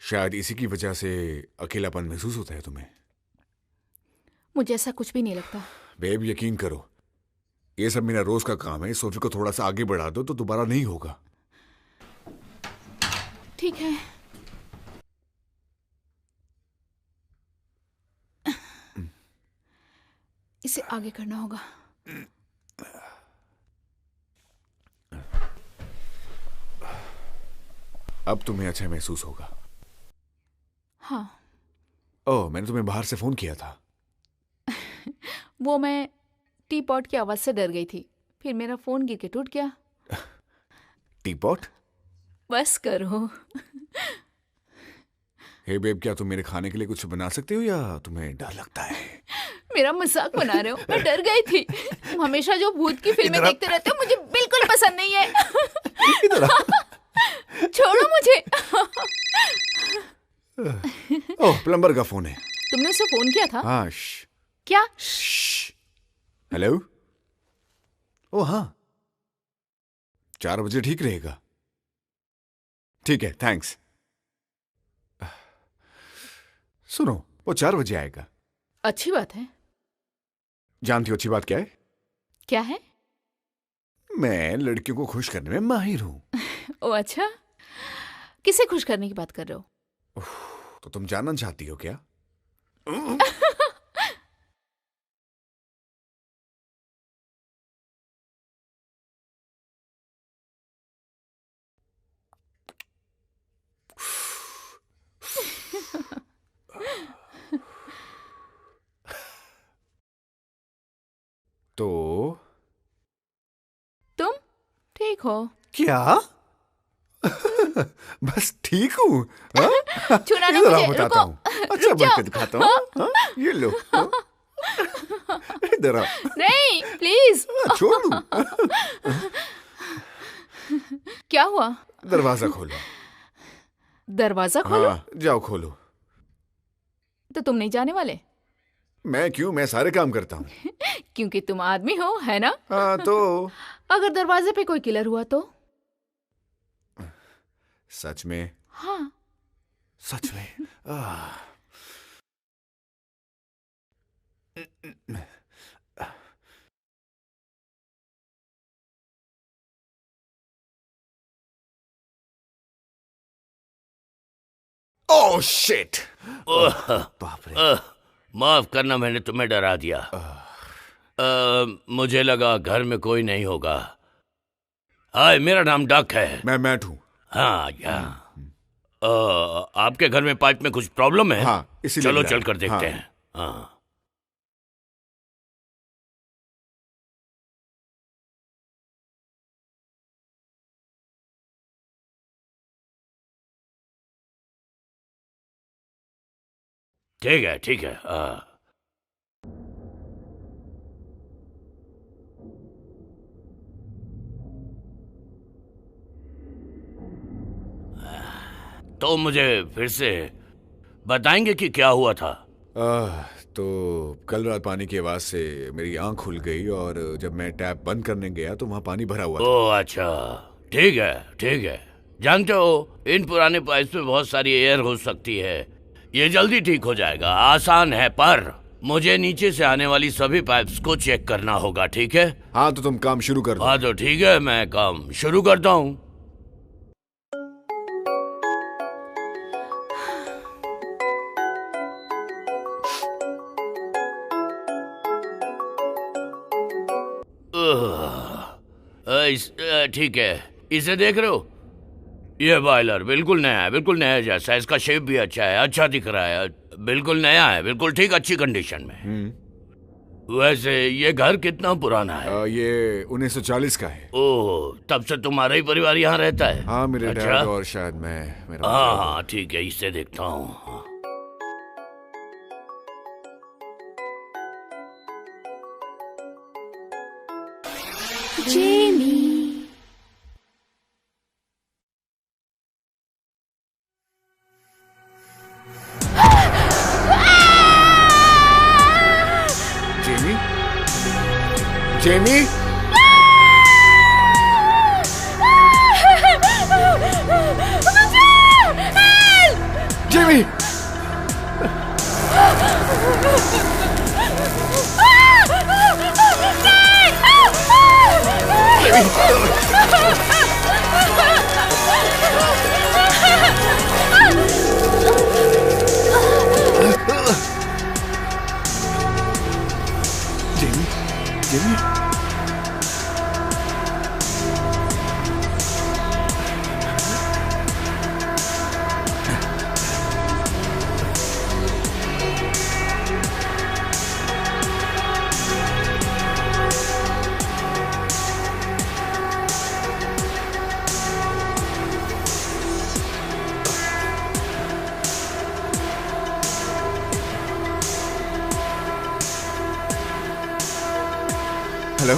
शायद इसी की वजह से अकेलापन महसूस होता है तुम्हें।
मुझे ऐसा कुछ भी नहीं लगता।
बेब, यकीन करो, ये सब मेरा रोज का काम है। इस सोच को थोड़ा सा आगे बढ़ा दो तो दोबारा नहीं होगा।
ठीक है। इसे आगे करना होगा।
अब तुम्हें अच्छा महसूस होगा।
हाँ।
ओह, मैंने तुम्हें बाहर से फोन किया था।
वो मैं टी पॉट की आवाज से डर गई थी, फिर मेरा फोन गिर के टूट गया।
T pot?
बस करो।
हे बेब, क्या तुम मेरे खाने के लिए कुछ बना सकते हो या तुम्हें डर लगता है?
मेरा मजाक बना रहे हो? मैं डर गई थी। तुम हमेशा जो भूत की फिल्में देखते रहते हो, मुझे बिल्कुल पसंद नहीं है। छोड़ो मुझे।
ओह, प्लम्बर का फोन है।
तुमने उसे फोन किया था?
हाँ।
क्या?
हेलो। ओह हाँ, 4 बजे ठीक रहेगा। ठीक है, थैंक्स। सुनो, वो 4 बजे आएगा।
अच्छी बात है।
जानती हो अच्छी बात क्या है?
क्या है?
मैं लड़कियों को खुश करने में माहिर हूं।
ओ अच्छा, किसे खुश करने की बात कर रहे हो?
तो तुम जानना चाहती हो क्या? तो
तुम ठीक हो?
क्या? बस ठीक हूँ।
छूना ना
इधर
मुझे,
आओ, बताता
रुको।
हूँ। अच्छा,
रुक
बढ़
जाओ।
के दिखाता हूँ। हाँ, ये लो। इधर आओ।
नहीं, प्लीज।
छोड़ दूँ?
क्या हुआ?
दरवाजा खोलो।
दरवाजा खोलो?
हाँ, जाओ खोलो।
तो तुम नहीं जाने वाले?
मैं क्यों? मैं सारे काम करता हूँ।
क्योंकि तुम आदमी हो, है ना?
हाँ तो
अगर दरवाजे पे कोई किलर हुआ तो?
सच में?
हाँ।
सच में? Oh shit! बाप रे!
माफ करना, मैंने तुम्हें डरा दिया। मुझे लगा घर में कोई नहीं होगा। हाय, मेरा नाम डक है।
मैं मैट हूँ।
हाँ, आपके घर में पाइप में कुछ प्रॉब्लम है?
हाँ, इसीलिए
चलो
बुलाया।
चल कर देखते
हाँ।
हैं। हाँ। ठीक है, ठीक है। तो मुझे फिर से बताएंगे कि क्या हुआ था?
तो कल रात पानी की आवाज से मेरी आंख खुल गई और जब मैं टैप बंद करने गया तो वहां पानी भरा हुआ था।
ओह अच्छा, ठीक है, ठीक है। जानते हो, इन पुराने पाइप्स में बहुत सारी एयर हो सकती है। ये जल्दी ठीक हो जाएगा, आसान है, पर मुझे नीचे से आने वाली सभी पाइप्स को चेक करना होगा, ठीक है?
हाँ, तो तुम काम शुरू कर दो।
हाँ तो ठीक है, मैं काम शुरू करता हूँ। ठीक है, इसे देख रहे हो? ये बॉयलर बिल्कुल नया है, बिल्कुल नया जैसा। इसका शेप भी अच्छा है, अच्छा दिख रहा है, बिल्कुल नया है, बिल्कुल ठीक, अच्छी कंडीशन में। वैसे ये घर कितना पुराना है?
ये 1940 का है।
ओह, तब से तुम्हारा ही परिवार यहाँ रहता है?
हाँ, मेरे
अच्छा?
डैड और शायद मेरा
हाँ, ठीक है, इसे देखता हूँ।
Jamie.
Jamie? Jamie? Jamie! Jamie? Jamie? Hello,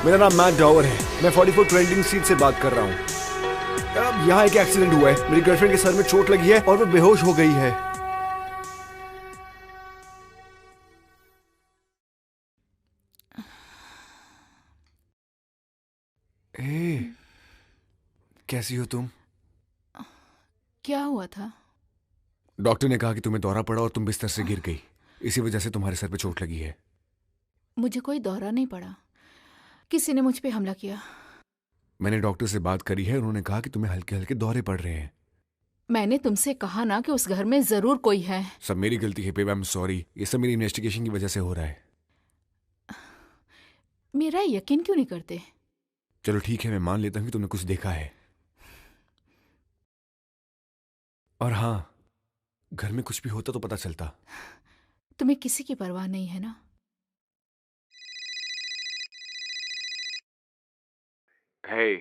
मेरा नाम मैट डॉवर है। मैं 44 ट्रेंडिंग स्ट्रीट से बात कर रहा हूँ। अब यहाँ एक एक्सीडेंट हुआ है। मेरी गर्लफ्रेंड के सर में चोट लगी है और वो बेहोश हो गई है। ए, कैसी हो तुम?
क्या हुआ था?
डॉक्टर ने कहा कि तुम्हें दौरा पड़ा और तुम बिस्तर से गिर गई। इसी वजह से तुम्हारे सर पे चोट लगी है।
मुझे कोई दौरा नहीं पड़ा, किसी ने मुझ पे हमला किया।
मैंने डॉक्टर से बात करी है, उन्होंने कहा कि तुम्हें हल्के हल्के दौरे पड़ रहे हैं।
मैंने तुमसे कहा ना कि उस घर में जरूर कोई है।
सब मेरी गलती है बेब, आई एम सॉरी। ये सब मेरी इन्वेस्टिगेशन की वजह से हो रहा है।
मेरा यकीन क्यों नहीं करते?
चलो ठीक है, मैं मान लेता हूँ कि तुमने कुछ देखा है। और हाँ, घर में कुछ भी होता तो पता चलता।
तुम्हें किसी की परवाह नहीं है ना?
हे,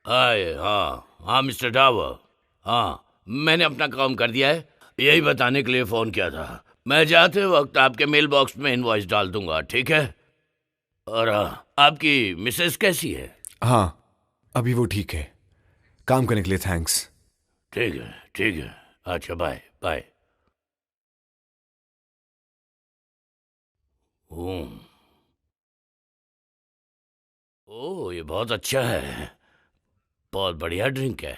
हाय। हाँ मिस्टर डावर। हाँ, मैंने अपना काम कर दिया है, यही बताने के लिए फोन किया था। मैं जाते वक्त आपके मेल बॉक्स में इनवॉइस डाल दूंगा, ठीक है? और आपकी मिसेस कैसी है?
हाँ, अभी वो ठीक है। काम करने के लिए थैंक्स।
ठीक है, ठीक है। अच्छा, बाय बाय। ओह, ये बहुत अच्छा है। बहुत बढ़िया ड्रिंक है।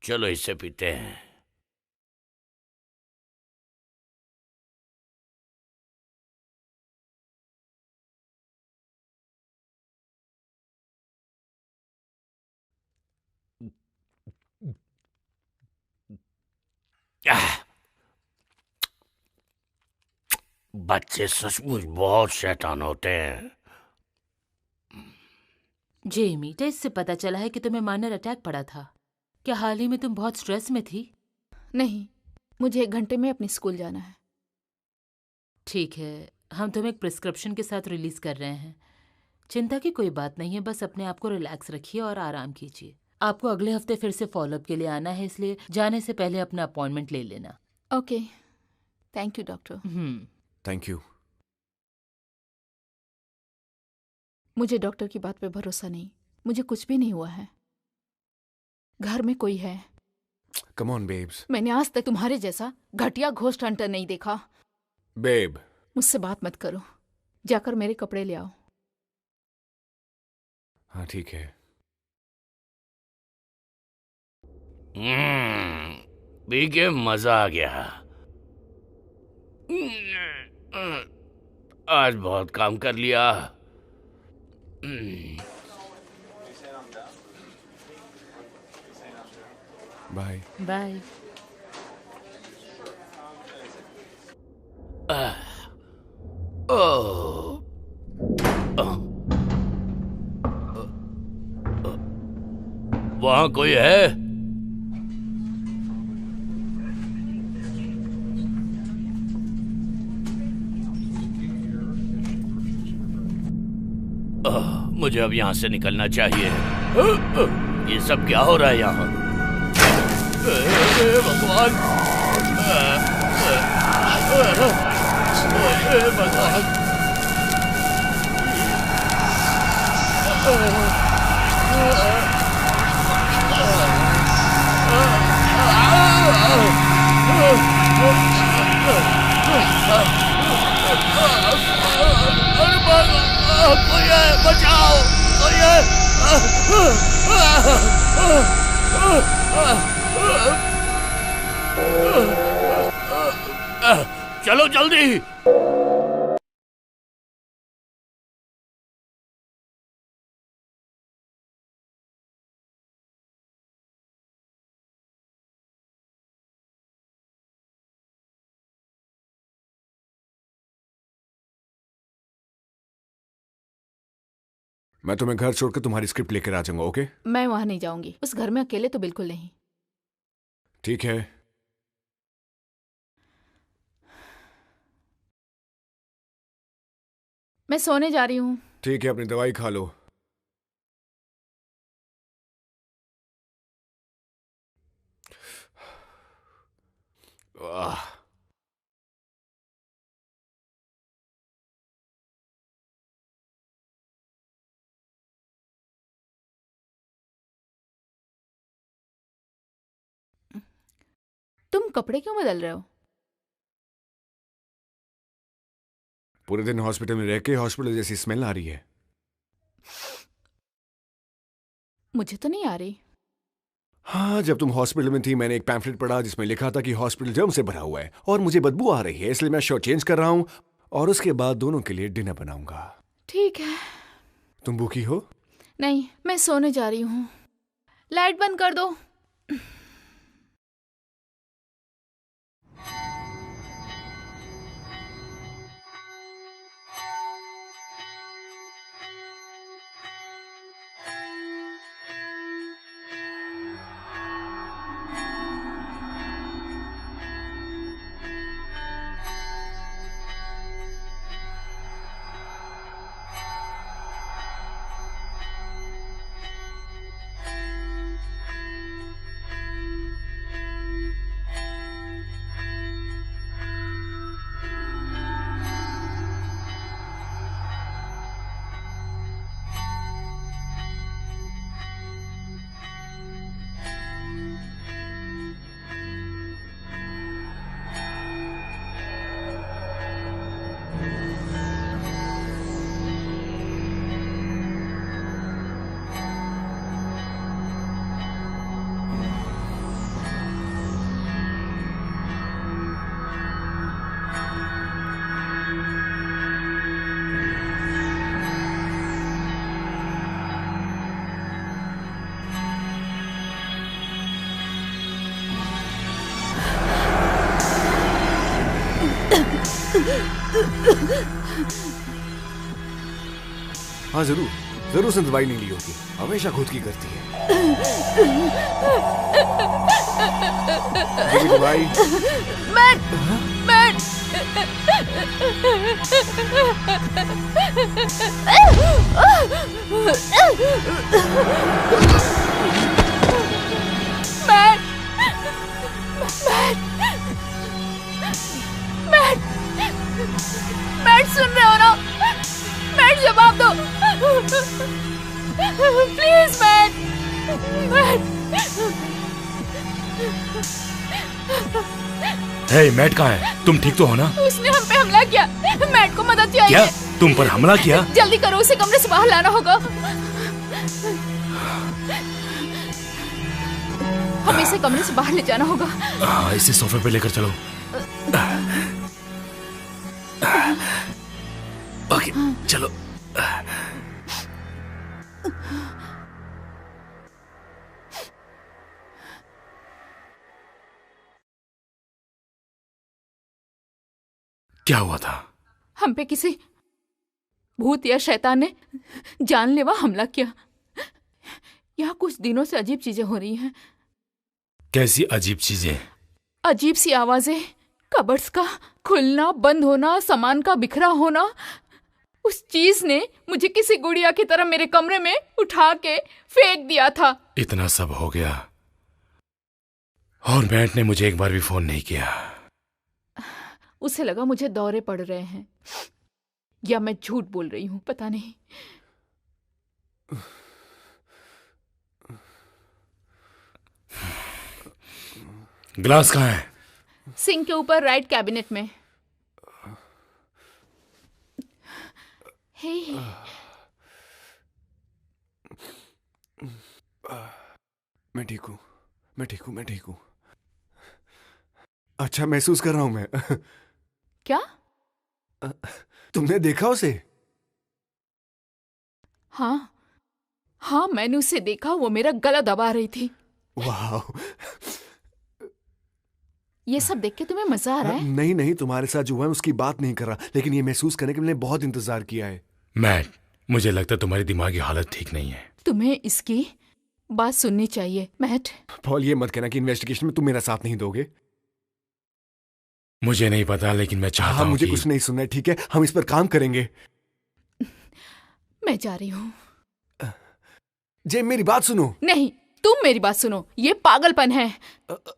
चलो इससे पीते हैं। आह, बच्चे सचमुच बहुत शैतान होते हैं।
जेमी, टेस्ट से पता चला है कि तुम्हें माइनर अटैक पड़ा था। क्या हाल ही में तुम बहुत स्ट्रेस में थी?
नहीं, मुझे 1 घंटे में अपने स्कूल जाना है।
ठीक है, हम तुम्हें एक प्रिस्क्रिप्शन के साथ रिलीज कर रहे हैं। चिंता की कोई बात नहीं है, बस अपने आप को रिलैक्स रखिए और आराम कीजिए। आपको अगले हफ्ते फिर से फॉलोअप के लिए आना है, इसलिए जाने से पहले अपना अपॉइंटमेंट ले लेना।
Okay, thank you doctor.
Thank you.
मुझे डॉक्टर की बात पे भरोसा नहीं। मुझे कुछ भी नहीं हुआ है। घर में कोई है।
Come on babes.
मैंने आज तक तुम्हारे जैसा घटिया घोस्ट हंटर नहीं देखा।
बेब,
मुझसे बात मत करो, जाकर मेरे कपड़े ले आओ।
हाँ ठीक है।
पी के मजा आ गया। आज बहुत काम कर लिया।
Bye
bye.
वहां कोई है? मुझे अब यहाँ से निकलना चाहिए। ये सब क्या हो रहा है यहाँ? भगवान, भगवान। कोई है, बचाओ, कोई है। चलो जल्दी।
मैं तुम्हें घर छोड़कर तुम्हारी स्क्रिप्ट लेकर आ जाऊंगा, ओके?
मैं वहां नहीं जाऊंगी। उस घर में अकेले तो बिल्कुल नहीं।
ठीक है।
मैं सोने जा रही हूँ।
ठीक है, अपनी दवाई खा लो। आह।
कपड़े क्यों बदल रहे हो?
पूरे दिन हॉस्पिटल में रह के हॉस्पिटल जैसी स्मेल आ रही है।
मुझे तो नहीं आ रही।
हाँ, जब तुम हॉस्पिटल में थी मैंने एक पैम्फलेट पढ़ा जिसमें लिखा था कि हॉस्पिटल जर्म से भरा हुआ है और मुझे बदबू आ रही है, इसलिए मैं शर्ट चेंज कर रहा हूँ और उसके बाद दोनों के लिए डिनर बनाऊंगा।
ठीक है।
तुम भूखी हो?
नहीं, मैं सोने जा रही हूँ। लाइट बंद कर दो।
हाँ जरूर, जरूर उसने दवाई नहीं ली होगी, हमेशा खुद की करती है। ये दवाई।
मैट सुन रहे हो ना? मैट जवाब दो प्लीज।
हे, मैट कहाँ है? तुम ठीक तो हो ना?
उसने हम पे हमला किया। मैट को मदद चाहिए।
क्या? तुम पर हमला किया?
जल्दी करो, उसे कमरे से बाहर लाना होगा। हमें इसे कमरे से बाहर ले जाना होगा।
हाँ, इसे सोफे पे लेकर चलो। ओके, चलो। क्या हुआ था?
हम पे किसी भूत या शैतान ने जानलेवा हमला किया। यहाँ कुछ दिनों से अजीब चीजें हो रही हैं।
कैसी अजीब चीजें?
अजीब सी आवाजें, कबर्ड्स का खुलना बंद होना, सामान का बिखरा होना। उस चीज ने मुझे किसी गुड़िया की तरह मेरे कमरे में उठा के फेंक दिया था।
इतना सब हो गया और मैट ने मुझे एक बार भी फोन नहीं किया।
उसे लगा मुझे दौरे पड़ रहे हैं या मैं झूठ बोल रही हूँ, पता नहीं।
ग्लास कहाँ है?
सिंक के ऊपर राइट कैबिनेट में। हे
मैं ठीक हूँ, मैं ठीक हूँ, मैं ठीक हूँ। अच्छा महसूस कर रहा हूं मैं।
क्या?
तुमने देखा उसे?
हाँ हाँ, मैंने उसे देखा। वो मेरा गला दबा रही थी।
वाह।
ये सब देख के तुम्हें मजा आ रहा है?
नहीं नहीं, तुम्हारे साथ जो हुआ है उसकी बात नहीं कर रहा, लेकिन ये महसूस करने के लिए मैंने बहुत इंतजार किया है।
मैट, मुझे लगता है तुम्हारी दिमागी हालत ठीक नहीं है।
तुम्हें इसकी बात सुननी चाहिए। मैट,
पॉल, ये मत कहना कि इन्वेस्टिगेशन में तुम मेरा साथ नहीं दोगे।
मुझे नहीं पता, लेकिन मैं चाहता हूँ
मुझे
कि...
कुछ नहीं सुनना है, ठीक है? हम इस पर काम करेंगे।
मैं जा रही हूँ।
जे, मेरी बात सुनो।
नहीं, तुम मेरी बात सुनो। ये पागलपन है।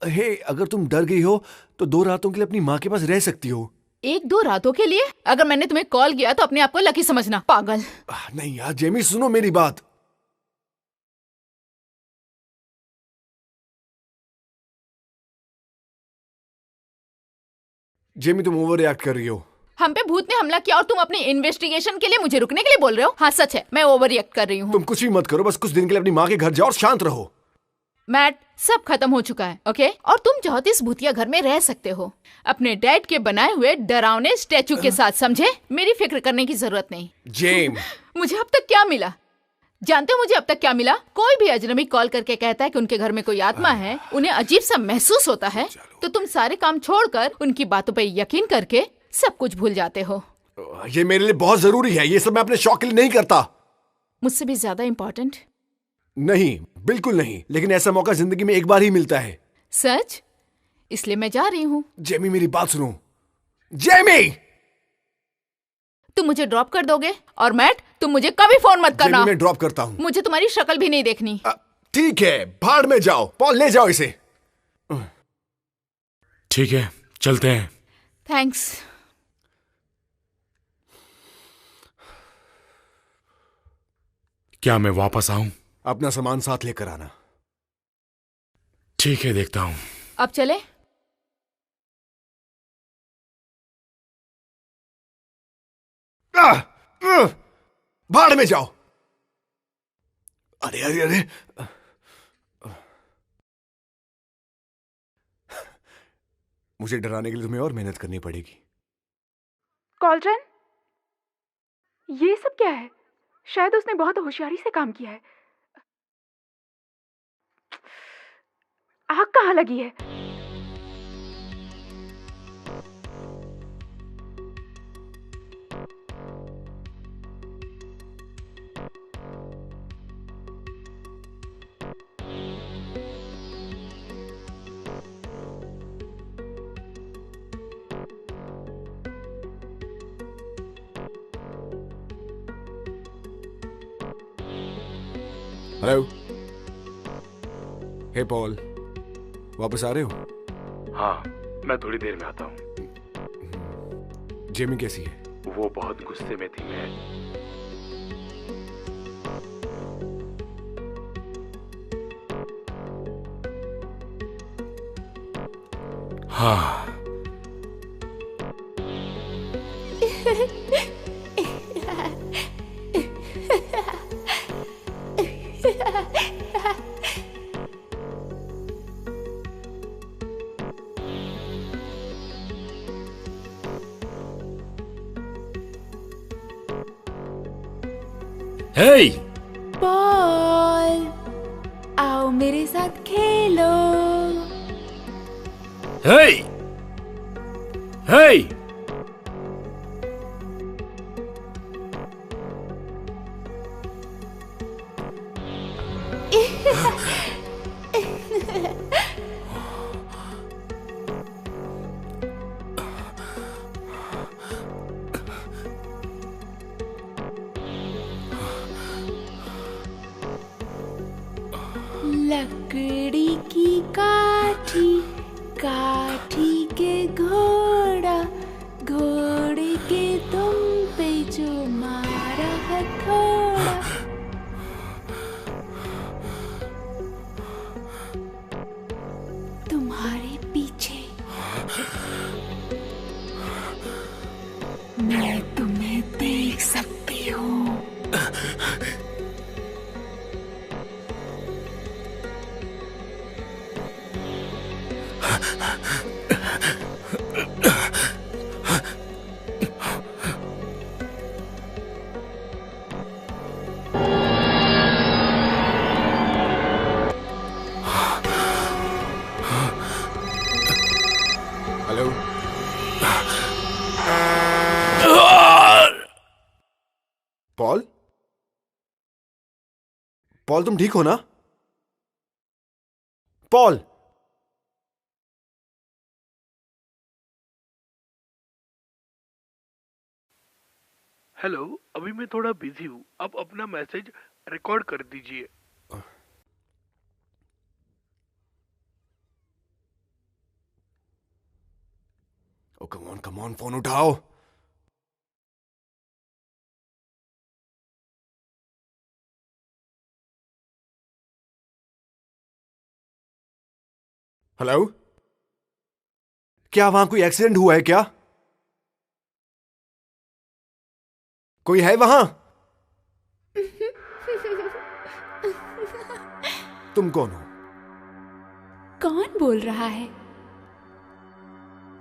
हे, अगर तुम डर गई हो तो 2 रातों के लिए अपनी माँ के पास रह सकती हो।
1-2 रातों के लिए? अगर मैंने तुम्हें कॉल किया तो अपने आप को लकी समझना, पागल।
नहीं यार जेमी, सुनो मेरी बात। जेमी तुम ओवर रिएक्ट कर रही हो।
हम पे भूत ने हमला किया और तुम अपनी इन्वेस्टिगेशन के लिए मुझे रुकने के लिए बोल रहे हो? हाँ सच है, मैं ओवर रिएक्ट कर रही हूँ।
तुम कुछ भी मत करो, बस कुछ दिन के लिए अपनी माँ के घर जाओ और शांत रहो।
मैट, सब खत्म हो चुका है, ओके? और तुम चाहो तो इस भूतिया घर में रह सकते हो अपने डैड के बनाए हुए डरावने स्टैचू के साथ, समझे? मेरी फिक्र करने की जरूरत नहीं।
जेम
मुझे अब तक क्या मिला? जानते हो मुझे अब तक क्या मिला? कोई भी अजनबी कॉल करके कहता है कि उनके घर में कोई आत्मा है, उन्हें अजीब सा महसूस होता है, तो तुम सारे काम छोड़कर उनकी बातों पर यकीन करके सब कुछ भूल जाते हो।
ये मेरे लिए बहुत जरूरी है, ये सब मैं अपने शौक के लिए नहीं करता।
मुझसे भी ज्यादा इम्पोर्टेंट?
नहीं, बिल्कुल नहीं, लेकिन ऐसा मौका जिंदगी में एक बार ही मिलता है।
सच? इसलिए मैं जा रही हूँ।
जेमी मेरी बात सुनो। जेमी!
तुम मुझे ड्रॉप कर दोगे? और मैट, तुम मुझे कभी फोन मत करना।
जेमी मैं ड्रॉप करता हूँ।
मुझे तुम्हारी शक्ल भी नहीं देखनी।
ठीक है, भाड़ में जाओ। पॉल ले जाओ इसे।
ठीक है, चलते हैं।
थैंक्स।
क्या मैं वापस आऊं?
अपना सामान साथ लेकर आना।
ठीक है, देखता हूं।
अब चले?
भाड़ में जाओ। अरे अरे अरे, मुझे डराने के लिए तुम्हें और मेहनत करनी पड़ेगी।
कॉल्ट्रन, ये सब क्या है? शायद उसने बहुत होशियारी से काम किया है। आग कहाँ लगी है?
हेलो। हे पॉल, वापस आ रहे हो?
हाँ, मैं थोड़ी देर में आता हूँ।
जेमी कैसी है?
वो बहुत गुस्से में थी। मैं
हाँ। हे!
पॉल, आओ मेरे साथ खेलो।
हे! हे!
लकड़ी की काठी, काठी के घोड़ा, घोड़े के तुम पे जो मारा हथौड़ा। तुम्हारे पीछे मैं तुम्हें देख सकती हूँ।
हेलो। पॉल? पॉल तुम ठीक हो ना? पॉल?
हेलो, अभी मैं थोड़ा बिजी हूँ। आप अपना मैसेज रिकॉर्ड कर दीजिए।
ओ कम ऑन, फोन उठाओ। हेलो? क्या वहां कोई एक्सीडेंट हुआ है क्या? कोई है वहां? तुम कौन हो?
कौन बोल रहा है?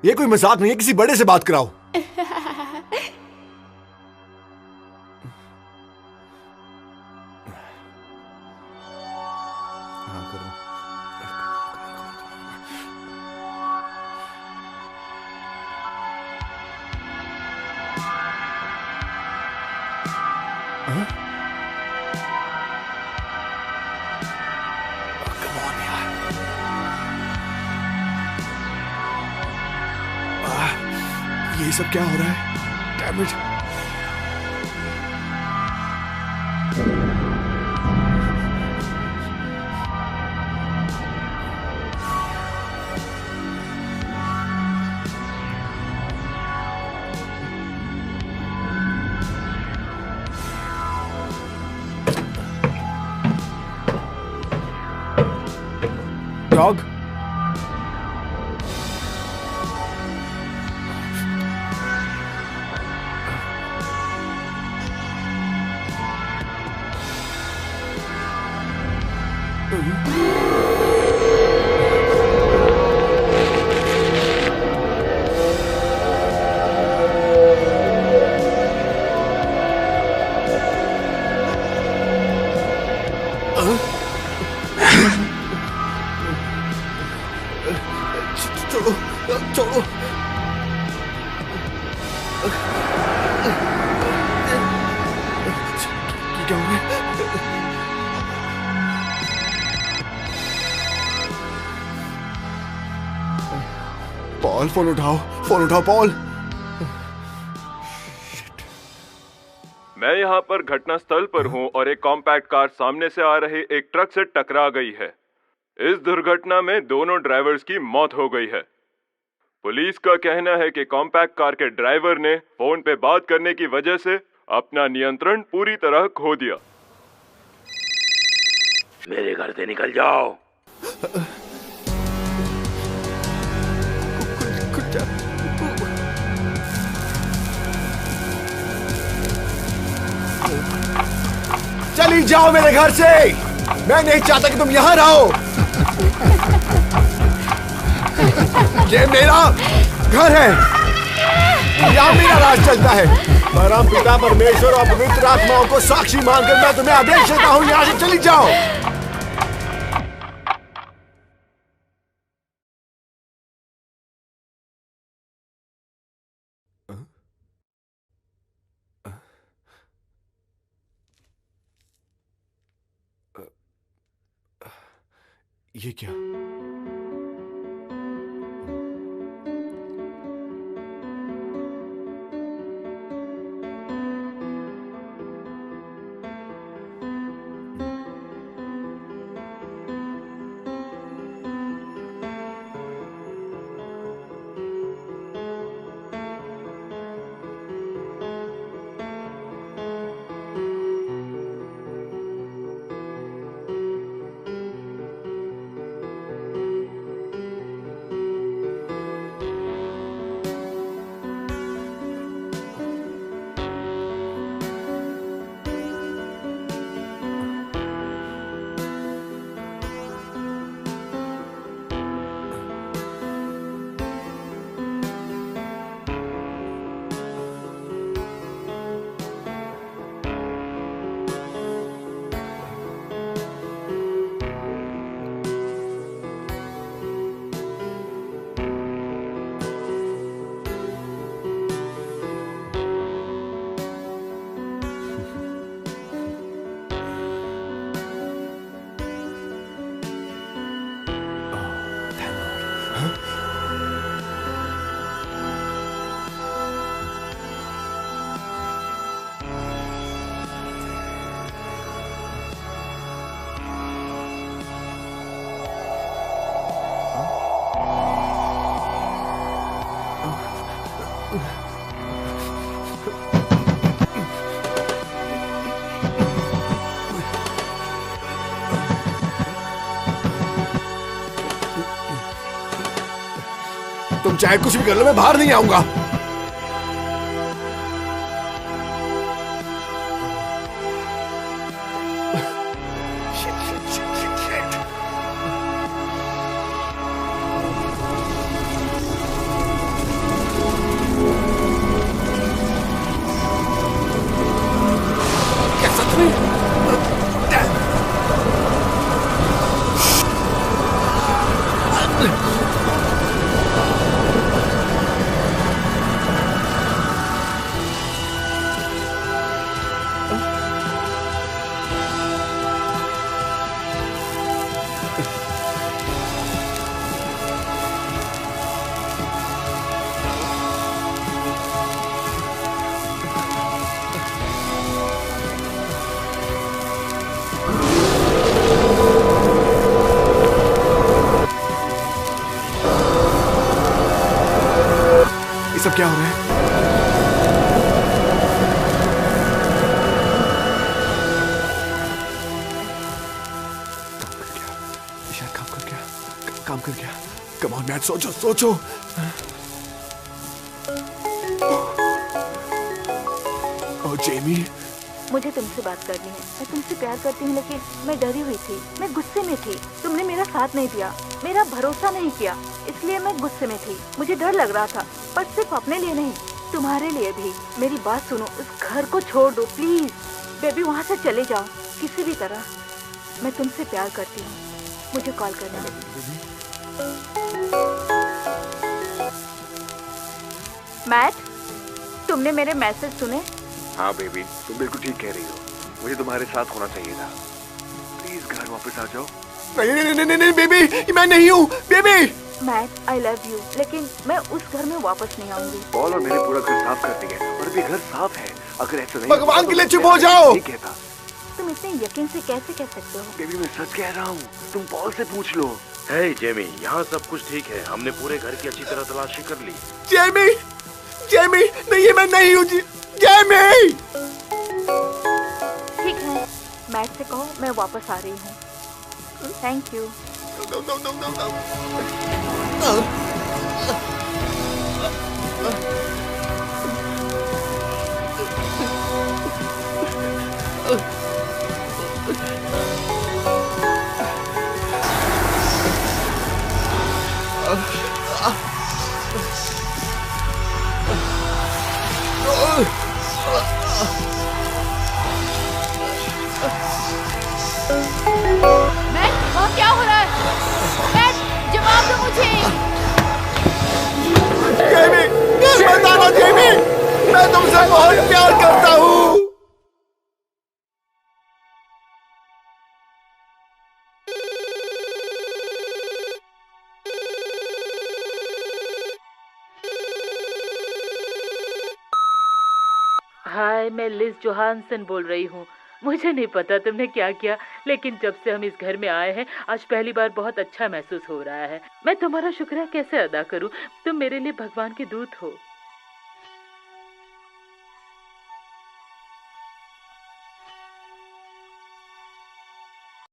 ये कोई मजाक नहीं है, किसी बड़े से बात कराओ। ये सब क्या हो रहा है? Damn it. Dog? छोड़ो छोड़ो। क्या हो गया? पॉल, फोन उठाओ पॉल।
मैं यहाँ पर घटनास्थल पर हूँ और एक कॉम्पैक्ट कार सामने से आ रही एक ट्रक से टकरा गई है। इस दुर्घटना में दोनों ड्राइवर्स की मौत हो गई है। पुलिस का कहना है कि कॉम्पैक्ट कार के ड्राइवर ने फोन पे बात करने की वजह से अपना नियंत्रण पूरी तरह खो दिया।
मेरे घर से निकल जाओ।
चली जाओ मेरे घर से। मैं नहीं चाहता कि तुम यहां रहो। ये मेरा घर है, यहाँ मेरा राज चलता है। परम पिता परमेश्वर और पवित्र आत्माओं को साक्षी मानकर मैं तुम्हें आदेश देता हूँ, यहाँ से चली जाओ। ये क्या? तुम चाहे कुछ भी कर लो, मैं बाहर नहीं आऊंगा। सब क्या हो रहा है? काम कर गया, काम कर गया। कम ऑन मैट, सोचो सोचो। ओ जेमी,
मुझे तुमसे बात करनी है। मैं तुमसे प्यार करती हूँ, लेकिन मैं डरी हुई थी, मैं गुस्से में थी। तुमने मेरा साथ नहीं दिया, मेरा भरोसा नहीं किया, इसलिए मैं गुस्से में थी। मुझे डर लग रहा था, पर सिर्फ अपने लिए नहीं, तुम्हारे लिए भी। मेरी बात सुनो, उस घर को छोड़ दो प्लीज। बेबी, वहाँ से चले जाओ किसी भी तरह। मैं तुमसे प्यार करती हूँ, मुझे कॉल करना है। मैट, तुमने मेरे मैसेज सुने?
हाँ बेबी, तुम बिल्कुल ठीक कह रही हो। मुझे तुम्हारे साथ होना चाहिए था। प्लीज घर वापस आ जाओ। नहीं नहीं नहीं नहीं, नहीं बेबी, मैं नहीं हूँ baby.
Matt, I love you, लेकिन मैं उस घर में वापस नहीं आऊंगी।
पॉल और मैंने पूरा घर साफ कर दिया और अभी घर साफ है। अगर ऐसा नहीं, भगवान के लिए चुप हो जाओ। नहीं कहता।
तुम इतने यकीन से कैसे कह सकते हो?
बेबी, मैं सच कह रहा हूँ, तुम पॉल से पूछ लो।
हे जेमी, यहाँ सब कुछ ठीक है। हमने पूरे घर की अच्छी तरह तलाशी कर ली।
जेमी, जेमी, नहीं, मैं नहीं हूँ जेमी।
ठीक है, मैट से कहो मैं वापस आ रही हूँ। Thank you.
वहाँ क्या हो रहा है? मैट, जवाब दो मुझे।
जेमी, बताना जेमी, मैं तुमसे बहुत प्यार करता हूँ।
हाय, मैं लिज जोहानसन बोल रही हूँ। मुझे नहीं पता तुमने क्या किया, लेकिन जब से हम इस घर में आए हैं, आज पहली बार बहुत अच्छा महसूस हो रहा है। मैं तुम्हारा शुक्रिया कैसे अदा करूँ? तुम मेरे लिए भगवान के दूत हो।